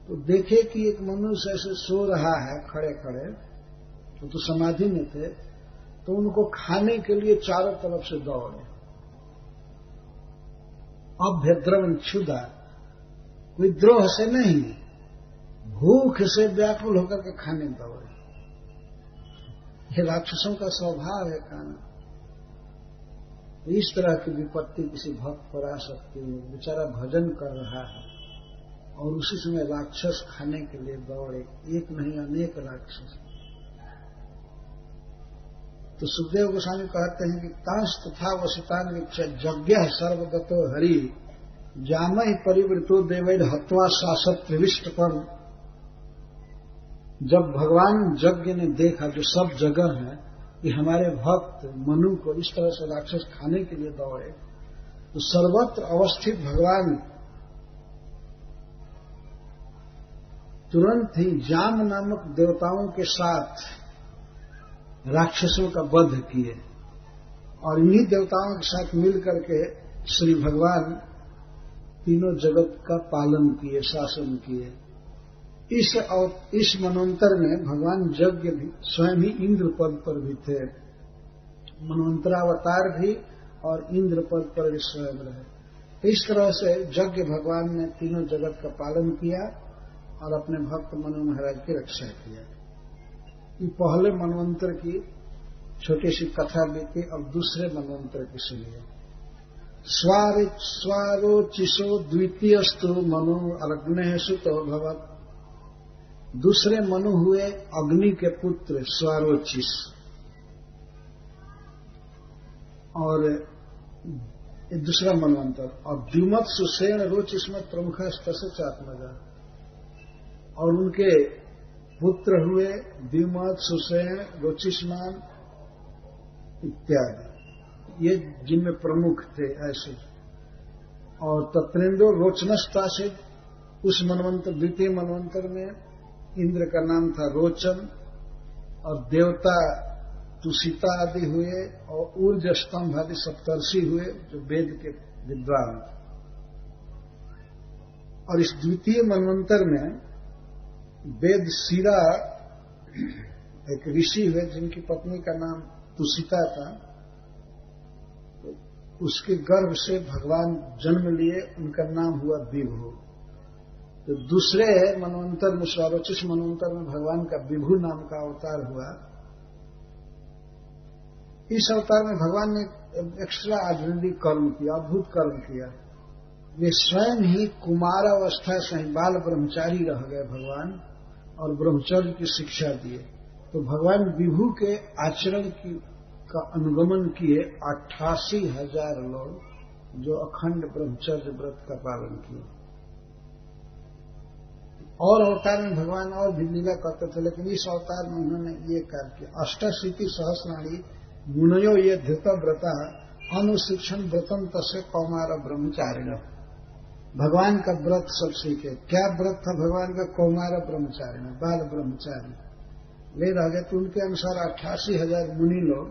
तो देखे कि एक मनुष्य ऐसे सो रहा है खड़े खड़े, तो समाधि में थे, तो उनको खाने के लिए चारों तरफ से दौड़े। अभ्यद्रवन क्षुधा, कोई द्रोह से नहीं, भूख से व्याकुल होकर के खाने दौड़े। ये राक्षसों का स्वभाव है खाना। तो इस तरह की विपत्ति किसी भक्त पर आ सकती है। बेचारा भजन कर रहा है और उसी समय राक्षस खाने के लिए दौड़े, एक नहीं अनेक राक्षस। तो सुखदेव गोस्वामी कहते हैं कि तांस तथा वसितान यज्ञ सर्वगतो हरि जामहि परिवृतो देवैर हत्वा शासत प्रविष्टपम। जब भगवान यज्ञ ने देखा, जो सब जगह है, कि हमारे भक्त मनु को इस तरह से राक्षस खाने के लिए दौड़े, तो सर्वत्र अवस्थित भगवान तुरंत ही जाम नामक देवताओं के साथ राक्षसों का वध किए, और इन्हीं देवताओं के साथ मिलकर के श्री भगवान तीनों जगत का पालन किए, शासन किए। इस मनवंतर में भगवान यज्ञ भी स्वयं ही इंद्र पद पर भी थे, मनवंतरावतार भी और इंद्र पद पर भी स्वयं रहे। इस तरह से यज्ञ भगवान ने तीनों जगत का पालन किया और अपने भक्त मनु महाराज की रक्षा किया। ये पहले मनवंतर की छोटी सी कथा बीती। अब दूसरे मनवंतर की सुनिए। स्वारोचिषो द्वितीयस्तु मनु अग्नेः सुतो भवत्। दूसरे मनु हुए अग्नि के पुत्र स्वारोचिष, और दूसरा मनवंतर। और द्युमत सुसेन रोचिष्मत प्रमुख स्पर्शात्मजा, और उनके पुत्र हुए द्युमत सुसेन रोचिष्मान इत्यादि, ये जिनमें प्रमुख थे ऐसे। और तत्रेंद्रो रोचनस्तासिद, उस मनवंतर द्वितीय मनवंतर में इंद्र का नाम था रोचन, और देवता तुषिता आदि हुए और ऊर्ज स्तंभ आदि सप्तर्षि हुए जो वेद के विद्वान। और इस द्वितीय मनवंतर में वेद शिरा एक ऋषि हुए जिनकी पत्नी का नाम तुषिता था, तो उसके गर्भ से भगवान जन्म लिए, उनका नाम हुआ विभु। तो दूसरे मनवंतर में, सर्वोच्च मनवंतर में भगवान का विभु नाम का अवतार हुआ। इस अवतार में भगवान ने एक्स्ट्रा ऑर्डिनरी कर्म किया, अद्भुत कर्म किया। वे स्वयं ही कुमारावस्था से ही बाल ब्रह्मचारी रह गए भगवान, और ब्रह्मचर्य की शिक्षा दिए। तो भगवान विभु के आचरण का अनुगमन किए 88,000 लोग, जो अखंड ब्रह्मचर्य व्रत का पालन किए। और अवतार में भगवान और भी लीला करते थे, लेकिन इस अवतार में उन्होंने ये कार्य किया। अष्टाशीति सहस्राणी मुनयो ये धृत व्रता अनुशिक्षण व्रतम तस्य कौमार ब्रह्मचारिण। भगवान का व्रत सब सीखे। क्या व्रत था भगवान का? कौमार ब्रह्मचारिण, बाल ब्रह्मचारी वे रह गए। तो उनके अनुसार 88,000 मुनि लोग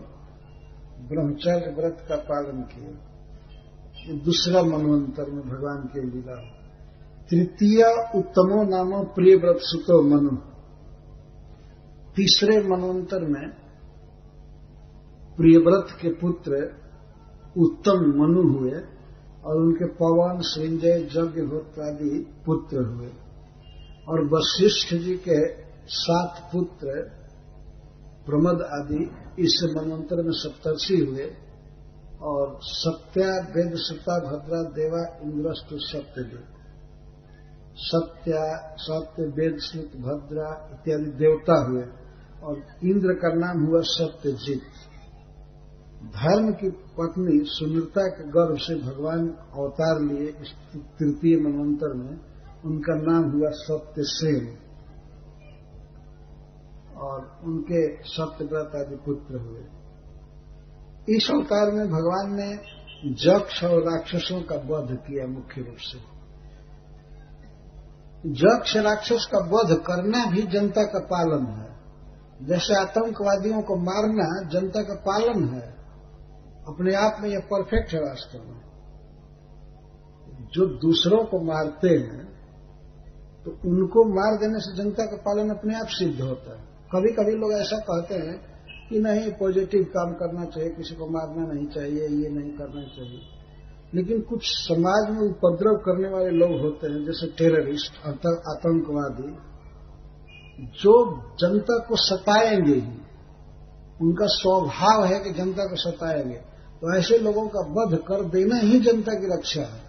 ब्रह्मचर्य व्रत का पालन किए। ये दूसरा मनवंतर में भगवान की लीला। तृतीय उत्तमो नामो प्रिय व्रत सुतो मनु। तीसरे मनवंतर में प्रियव्रत के पुत्र उत्तम मनु हुए, और उनके पवन, संजय, यज्ञहोत्र आदि पुत्र हुए। और वशिष्ठ जी के 7 पुत्र प्रमद आदि इस मनवंतर में सप्तर्षि हुए। और सत्या, वेदसुता, भद्रा, देवा, इंद्रस्तु सत्यदेव। सत्य, वेदसुत, भद्रा इत्यादि देवता हुए। और इंद्र का नाम हुआ सत्यजित। धर्म की पत्नी सुनीता के गर्भ से भगवान अवतार लिए इस तृतीय मनवंतर में। उनका नाम हुआ सत्यसेन, और उनके सत्यव्रत आदि पुत्र हुए। इस अवतार में भगवान ने यक्ष और राक्षसों का वध किया। मुख्य रूप से यक्ष राक्षस का वध करना भी जनता का पालन है। जैसे आतंकवादियों को मारना जनता का पालन है, अपने आप में यह परफेक्ट है। वास्तव में जो दूसरों को मारते हैं, तो उनको मार देने से जनता का पालन अपने आप सिद्ध होता है। कभी कभी लोग ऐसा कहते हैं कि नहीं, पॉजिटिव काम करना चाहिए, किसी को मारना नहीं चाहिए, ये नहीं करना चाहिए। लेकिन कुछ समाज में उपद्रव करने वाले लोग होते हैं, जैसे टेररिस्ट, आतंकवादी, जो जनता को सताएंगे ही। उनका स्वभाव है कि जनता को सताएंगे। तो ऐसे लोगों का वध कर देना ही जनता की रक्षा है।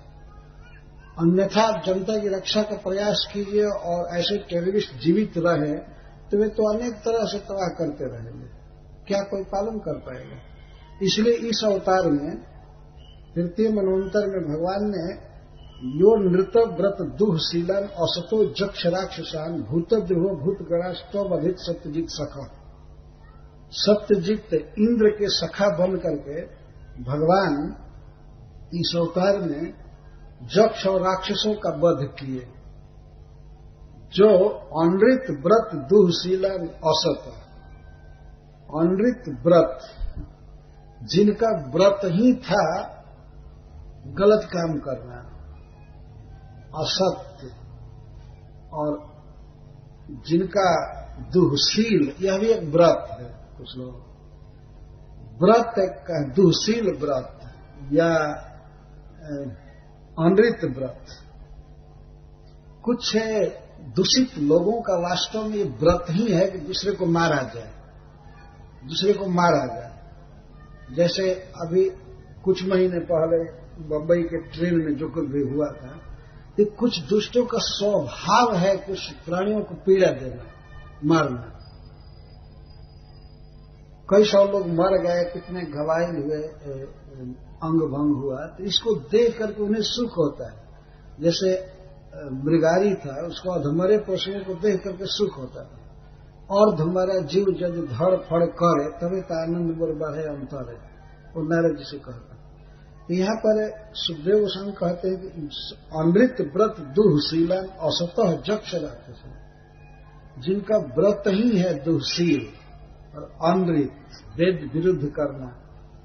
अन्यथा जनता की रक्षा का प्रयास कीजिए और ऐसे टेररिस्ट जीवित रहे तो वे तो अनेक तरह से तबाह करते रहेंगे, क्या कोई पालन कर पाएगा? इसलिए इस अवतार में तृतीय मनवंतर में भगवान ने यो नृत व्रत दुःशीलन असतो जक्ष राक्षसान भूतद्रोह भूतगणास्तवधित सत्यजित सखा। सत्यजित इंद्र के सखा बन करके भगवान इस अवतार में जक्ष और राक्षसों का वध किए, जो अनृत व्रत दुःशीलन असत। अनृत व्रत, जिनका व्रत ही था गलत काम करना, असत्य, और जिनका दुःशील, यह भी एक व्रत है। कुछ लोग व्रत का दुःशील व्रत या अनृत व्रत, कुछ दूषित लोगों का वास्तव में व्रत ही है कि दूसरे को मारा जाए, दूसरे को मारा जाए। जैसे अभी कुछ महीने पहले बंबई के ट्रेन में जो कुछ भी हुआ था, कि कुछ दुष्टों का स्वभाव है कुछ प्राणियों को पीड़ा देना, मारना। कई सौ लोग मर गए, कितने घायल हुए, अंग भंग हुआ। तो इसको देख करके उन्हें सुख होता है। जैसे मृगारी था, उसको अधमरे पशुओं को देख करके सुख होता था। और धुमारा जीव जब धड़ फड़ करे तभी तो आनंद बोर बढ़े अंतर है, वो नारद जी से कहता। यहाँ पर सुखदेव गोस्वामी कहते हैं कि अनृत व्रत दुःशीलन असतः जक्ष राक्षस, जिनका व्रत ही है दुःशील, और अनृत वेद विरुद्ध करना।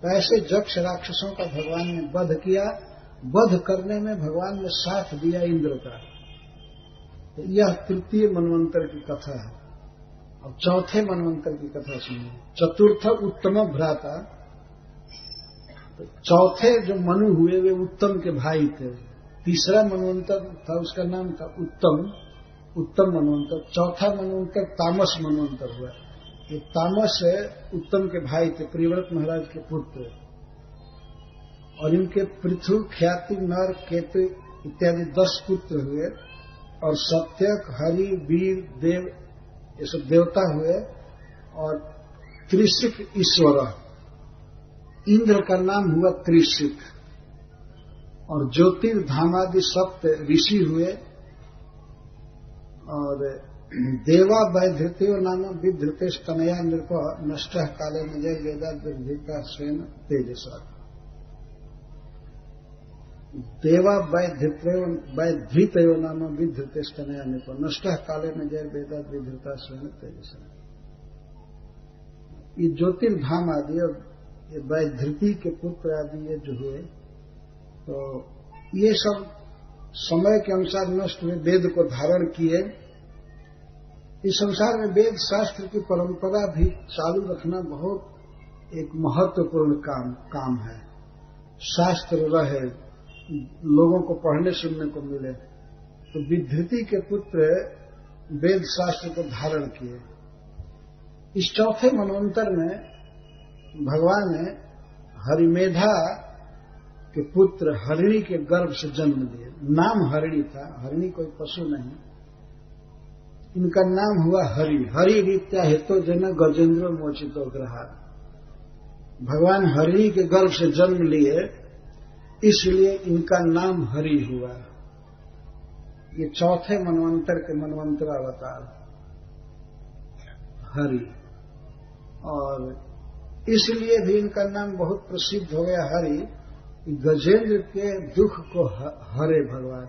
तो ऐसे यक्ष राक्षसों का भगवान ने वध किया। वध करने में भगवान ने साथ दिया इंद्र का। तो यह तृतीय मनवंतर की कथा है। अब चौथे मनवंतर की कथा सुनिए। चतुर्थ उत्तम भ्राता। तो चौथे जो मनु हुए वे उत्तम के भाई थे। तीसरा मनवंतर था, उसका नाम था उत्तम मनवंतर। चौथा मनवंतर तामस मनवंतर हुआ। ये तामस है उत्तम के भाई थे, प्रियव्रत महाराज के पुत्र। और इनके पृथु, ख्याति, नर, केतु इत्यादि 10 पुत्र हुए। और सत्यक, हरि, वीर, देव ये सब देवता हुए। और त्रिशिक ईश्वर, इंद्र का नाम हुआ त्रिशिक। और ज्योतिर्धामादि सप्त ऋषि हुए। और देवा वैधृत्यो नाम विधृतेश तनया नृप नष्ट काले निजय वेदा दुर्भिता स्वयं तेजसा। देवा वैधृतयो नाम विधृतेश तनया नृप नष्ट काले निजय वेदा विधृता स्वयं तेजसा। ये ज्योतिर्धाम आदि और ये वैधृति के पुत्र आदि ये जो हुए, तो ये सब समय के अनुसार नष्ट हुए, वेद को धारण किए। इस संसार में वेद शास्त्र की परंपरा भी चालू रखना बहुत एक महत्वपूर्ण काम है। शास्त्र रहे, लोगों को पढ़ने सुनने को मिले। तो विधृति के पुत्र वेद शास्त्र को धारण किए। इस चौथे मनवंतर में भगवान ने हरिमेधा के पुत्र हरिणी के गर्भ से जन्म लिए। नाम हरिणी था, हरिणी कोई पशु नहीं। इनका नाम हुआ हरि। हरि रीत्या हेतु जन गजेंद्र मोचितो ग्रहा। भगवान हरिणी के गर्भ से जन्म लिए, इसलिए इनका नाम हरि हुआ। ये चौथे मनवंतर के मनवंतर अवतार हरि। और इसलिए भी इनका नाम बहुत प्रसिद्ध हो गया हरि। गजेंद्र के दुख को हरे भगवान,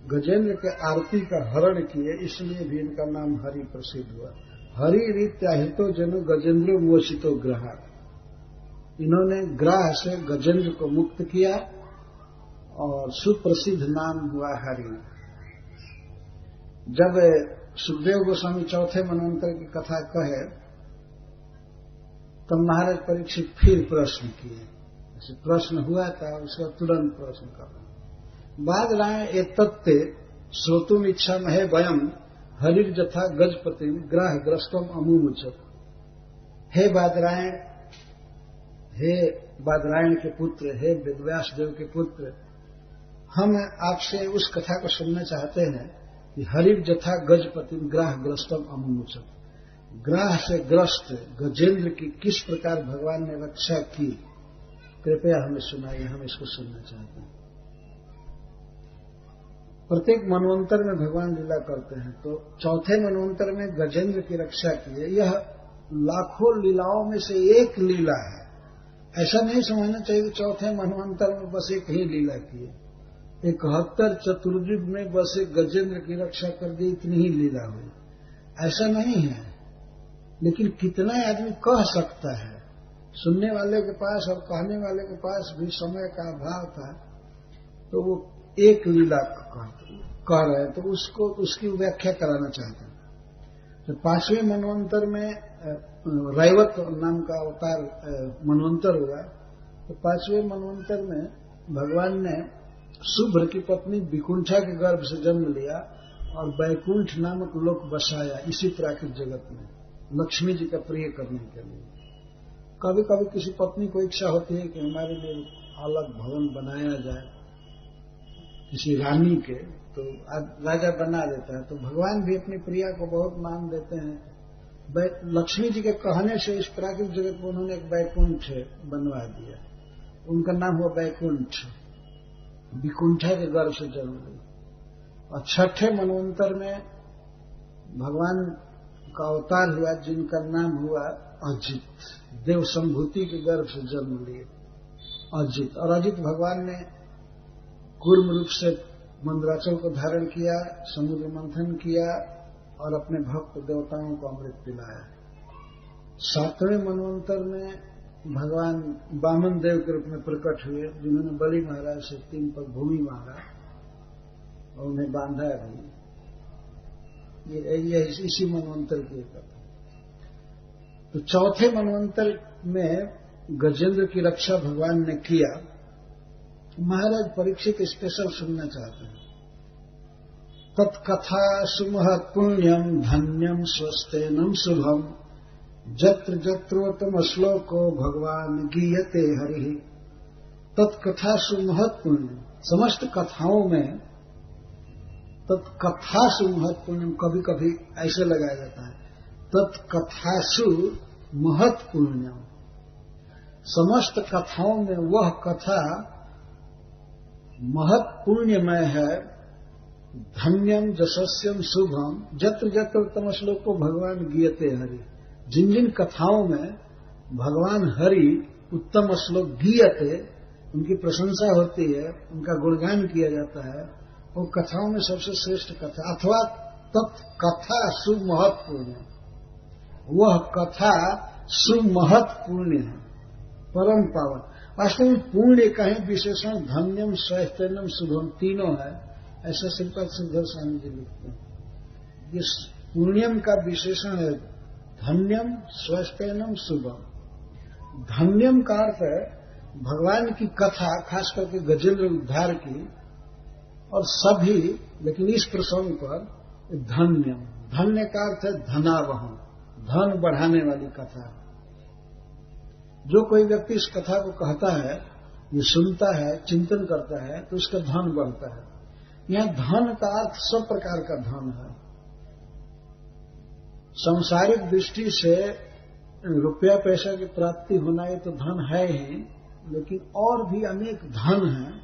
गजेंद्र के आरती का हरण किए, इसलिए भी इनका नाम हरि प्रसिद्ध हुआ। हरि रीत्या हितो जनु गजेंद्र मोचितो ग्रह। इन्होंने ग्रह से गजेंद्र को मुक्त किया और सुप्रसिद्ध नाम हुआ हरि। जब सुखदेव गोस्वामी चौथे मनवंतर की कथा कहे, तब महाराज परीक्षित फिर प्रश्न किए। प्रश्न हुआ था, उसका तुरंत प्रश्न करना। बाद राय एतत्ते श्रोतुम इच्छा महे वयम हरिर जथा गजपतिम ग्रह ग्रस्तम अमुमुचत। हे बादरायण के पुत्र, हे वेदव्यास देव के पुत्र, हम आपसे उस कथा को सुनना चाहते हैं कि हरिर जथा गजपतिम ग्रह ग्रस्तम अमुमुचत। ग्रह से ग्रस्त गजेंद्र की किस प्रकार भगवान ने रक्षा की, कृपया हमें सुनाइए, हम इसको सुनना चाहते हैं। प्रत्येक मनवंतर में भगवान लीला करते हैं, तो चौथे मनवंतर में गजेंद्र की रक्षा की है। यह लाखों लीलाओं में से एक लीला है। ऐसा नहीं समझना चाहिए कि चौथे मनवंतर में बस एक ही लीला की है। 71 चतुर्युग में बस एक गजेंद्र की रक्षा कर दी, इतनी ही लीला हुई, ऐसा नहीं है। लेकिन कितना आदमी कह सकता है, सुनने वाले के पास और कहने वाले के पास भी समय का अभाव था, तो वो एक लीला कह रहे हैं, तो उसको उसकी व्याख्या कराना चाहते हैं। तो 5वें मनवंतर में रैवत नाम का अवतार मनवंतर हुआ। तो 5वें मनवंतर में भगवान ने शुभ्र की पत्नी विकुंठा के गर्भ से जन्म लिया और वैकुंठ नामक लोक बसाया इसी प्राकृतिक जगत में, लक्ष्मी जी का प्रिय करने के लिए। कभी कभी किसी पत्नी को इच्छा होती है कि हमारे लिए अलग भवन बनाया जाए किसी रानी के, तो राजा बना देता है। तो भगवान भी अपनी प्रिया को बहुत मान देते हैं। लक्ष्मी जी के कहने से इस प्राकृतिक जगत को उन्होंने एक वैकुंठ बनवा दिया। उनका नाम हुआ वैकुंठ, विकुंठा के गर्भ से जन्म लिया। और 6ठे मनवंतर में भगवान का अवतार हुआ जिनका नाम हुआ अजित, देव संभूति के गर्भ से जन्म लिए अजित। और अजित भगवान ने कूर्म रूप से मंदराचल को धारण किया, समुद्र मंथन किया और अपने भक्त देवताओं को अमृत पिलाया। 7वें मनवंतर में भगवान वामन देव के रूप में प्रकट हुए, जिन्होंने बलि महाराज से 3 पग भूमि मांगा और उन्हें बांधा भी। ये इसी मनवंतर की कथा। तो चौथे मनवंतर में गजेंद्र की रक्षा भगवान ने किया। महाराज परीक्षित स्पेशल सुनना चाहते हैं। तत्कथा सुमहत् पुण्यम धन्यम स्वस्तेनम शुभम जत्र जत्रोतम श्लोको भगवान गीयते हरि। तत्कथा सुमहत् पुण्यम, समस्त कथाओं में तत्कथासु महत् पुण्यम कभी कभी ऐसे लगाया जाता है, तत्कथासु महत् पुण्यम, समस्त कथाओं में वह कथा महत् पुण्यमय है। धन्यम जशस्यम शुभम जत्र जत्र उत्तम श्लोको भगवान गीयते हरि। जिन जिन कथाओं में भगवान हरि उत्तम श्लोक गीयते, उनकी प्रशंसा होती है, उनका गुणगान किया जाता है, वो कथाओं में सबसे श्रेष्ठ कथा अथवा तत्कथा सुमहत्वपूर्ण, वह कथा सुमहत्वपूर्ण है, परम पावन। वास्तव में पुण्य का ही विशेषण धन्यम स्वस्तेनम शुभम तीनों है, ऐसा श्रीपाद श्रीधर स्वामी जी लिखते हैं। ये पुण्यम का विशेषण है धन्यम स्वस्तेनम शुभम। धन्यम का अर्थ है भगवान की कथा, खास करके गजेंद्र उद्धार की और सभी, लेकिन इस प्रसंग पर धन्यम, धन्य का अर्थ है धनावहन, धन बढ़ाने वाली कथा। जो कोई व्यक्ति इस कथा को कहता है, ये सुनता है, चिंतन करता है, तो उसका धन बढ़ता है। यहां धन का अर्थ सब प्रकार का धन है। सांसारिक दृष्टि से रुपया पैसा की प्राप्ति होना ये तो धन है ही, लेकिन और भी अनेक धन हैं।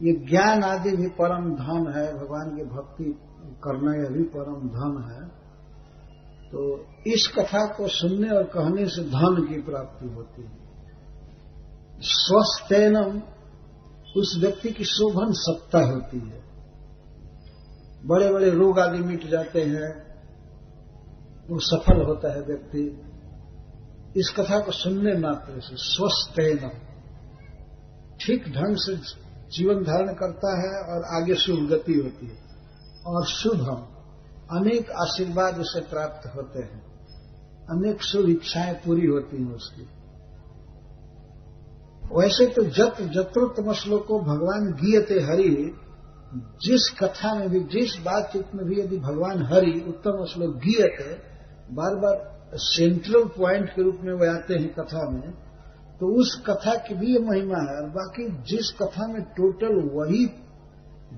ये ज्ञान आदि भी परम धन है, भगवान की भक्ति करना यह भी परम धन है। तो इस कथा को सुनने और कहने से धन की प्राप्ति होती है। स्वस्थेनम, उस व्यक्ति की शोभन सत्ता होती है, बड़े बड़े रोग आदि मिट जाते हैं, वो सफल होता है व्यक्ति इस कथा को सुनने मात्र से। स्वस्थेनम, ठीक ढंग से जीवन धारण करता है और आगे शुभ गति होती है। और शुभम, अनेक आशीर्वाद उसे प्राप्त होते हैं, अनेक शुभ इच्छाएं पूरी होती हैं उसकी। वैसे तो जत्र जत्रोत्तम श्लोको भगवान गीयते हरि, जिस कथा में भी, जिस बातचीत में भी यदि भगवान हरि उत्तम श्लोक गीयते, बार बार सेंट्रल पॉइंट के रूप में वो आते हैं कथा में, तो उस कथा की भी ये महिमा है। और बाकी जिस कथा में टोटल वही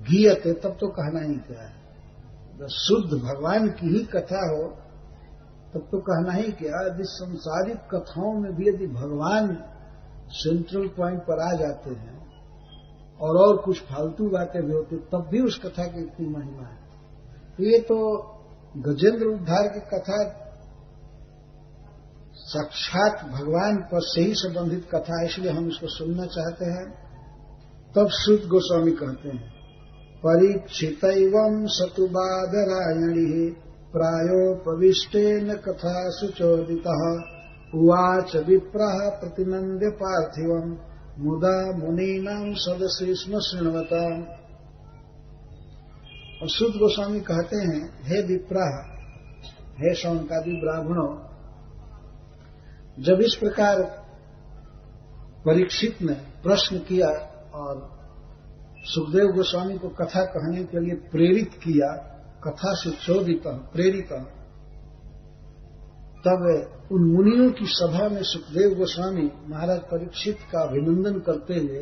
गीयते, तब तो कहना ही क्या है। जब शुद्ध भगवान की ही कथा हो तब तो कहना ही क्या। यदि संसारिक कथाओं में भी यदि भगवान सेंट्रल पॉइंट पर आ जाते हैं और कुछ फालतू बातें भी होती, तब भी उस कथा की इतनी महिमा है। ये तो गजेंद्र उद्धार की कथा साक्षात भगवान पर से ही संबंधित कथा है, इसलिए हम इसको सुनना चाहते हैं। तब सूत गोस्वामी कहते हैं, परीक्षितैवं सतुबादरायणिः प्रायोपविष्टेन कथा सुचोदितः उवाच विप्रः प्रतिनन्द्य पार्थिवम् मुदा मुनीनां सदसि स्म शृण्वताम्। और सूत गोस्वामी कहते हैं, हे विप्रः, हे शौनकादि ब्राह्मणों, जब इस प्रकार परीक्षित ने प्रश्न किया और सुखदेव गोस्वामी को कथा कहने के लिए प्रेरित किया, कथा से चोदित प्रेरित, तब उन मुनियों की सभा में सुखदेव गोस्वामी महाराज परीक्षित का अभिनंदन करते हुए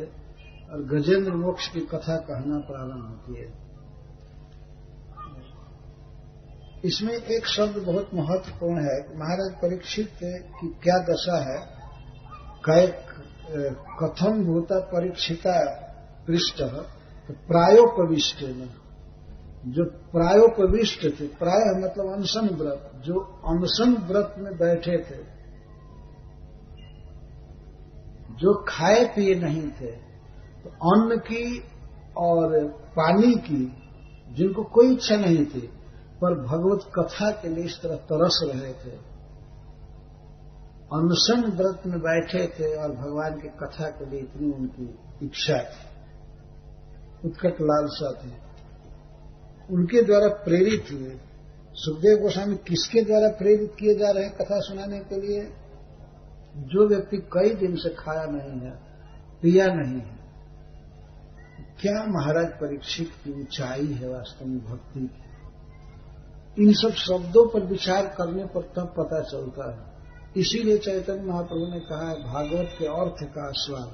और गजेंद्र मोक्ष की कथा कहना प्रारंभ होती है। इसमें एक शब्द बहुत महत्वपूर्ण है। महाराज परीक्षित की क्या दशा है, कथम भूता परीक्षिता पृष्ठ, तो प्रायोपविष्ट में, जो प्रायोपविष्ट थे, प्राय मतलब अनशन व्रत, जो अनशन व्रत में बैठे थे, जो खाए पिए नहीं थे, तो अन्न की और पानी की जिनको कोई इच्छा नहीं थी, पर भगवत कथा के लिए इस तरह तरस रहे थे, अनशन व्रत में बैठे थे और भगवान की कथा के लिए इतनी उनकी इच्छा थी, उत्कट लालसा थी, उनके द्वारा प्रेरित हुए। सुखदेव गोस्वामी किसके द्वारा प्रेरित किए जा रहे हैं कथा सुनाने के लिए? जो व्यक्ति कई दिन से खाया नहीं है, पिया नहीं है। क्या महाराज परीक्षित की ऊंचाई है वास्तव में भक्ति की। इन सब शब्दों पर विचार करने पर तब पता चलता है। इसीलिए चैतन्य महाप्रभु ने कहा है भागवत के अर्थ का आस्वाद।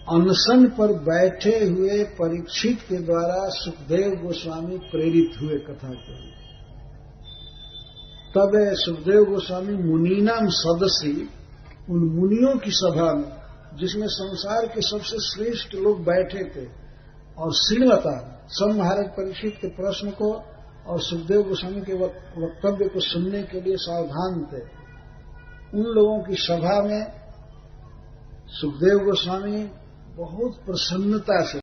अनशन पर बैठे हुए परीक्षित के द्वारा सुखदेव गोस्वामी प्रेरित हुए कथा के लिए। तब सुखदेव गोस्वामी मुनीनाम सदस्य, उन मुनियों की सभा में जिसमें संसार के सबसे श्रेष्ठ लोग बैठे थे और श्रीमता सब महाराज परीक्षित के प्रश्न को और सुखदेव गोस्वामी के वक्तव्य को सुनने के लिए सावधान थे, उन लोगों की सभा में सुखदेव गोस्वामी बहुत प्रसन्नता से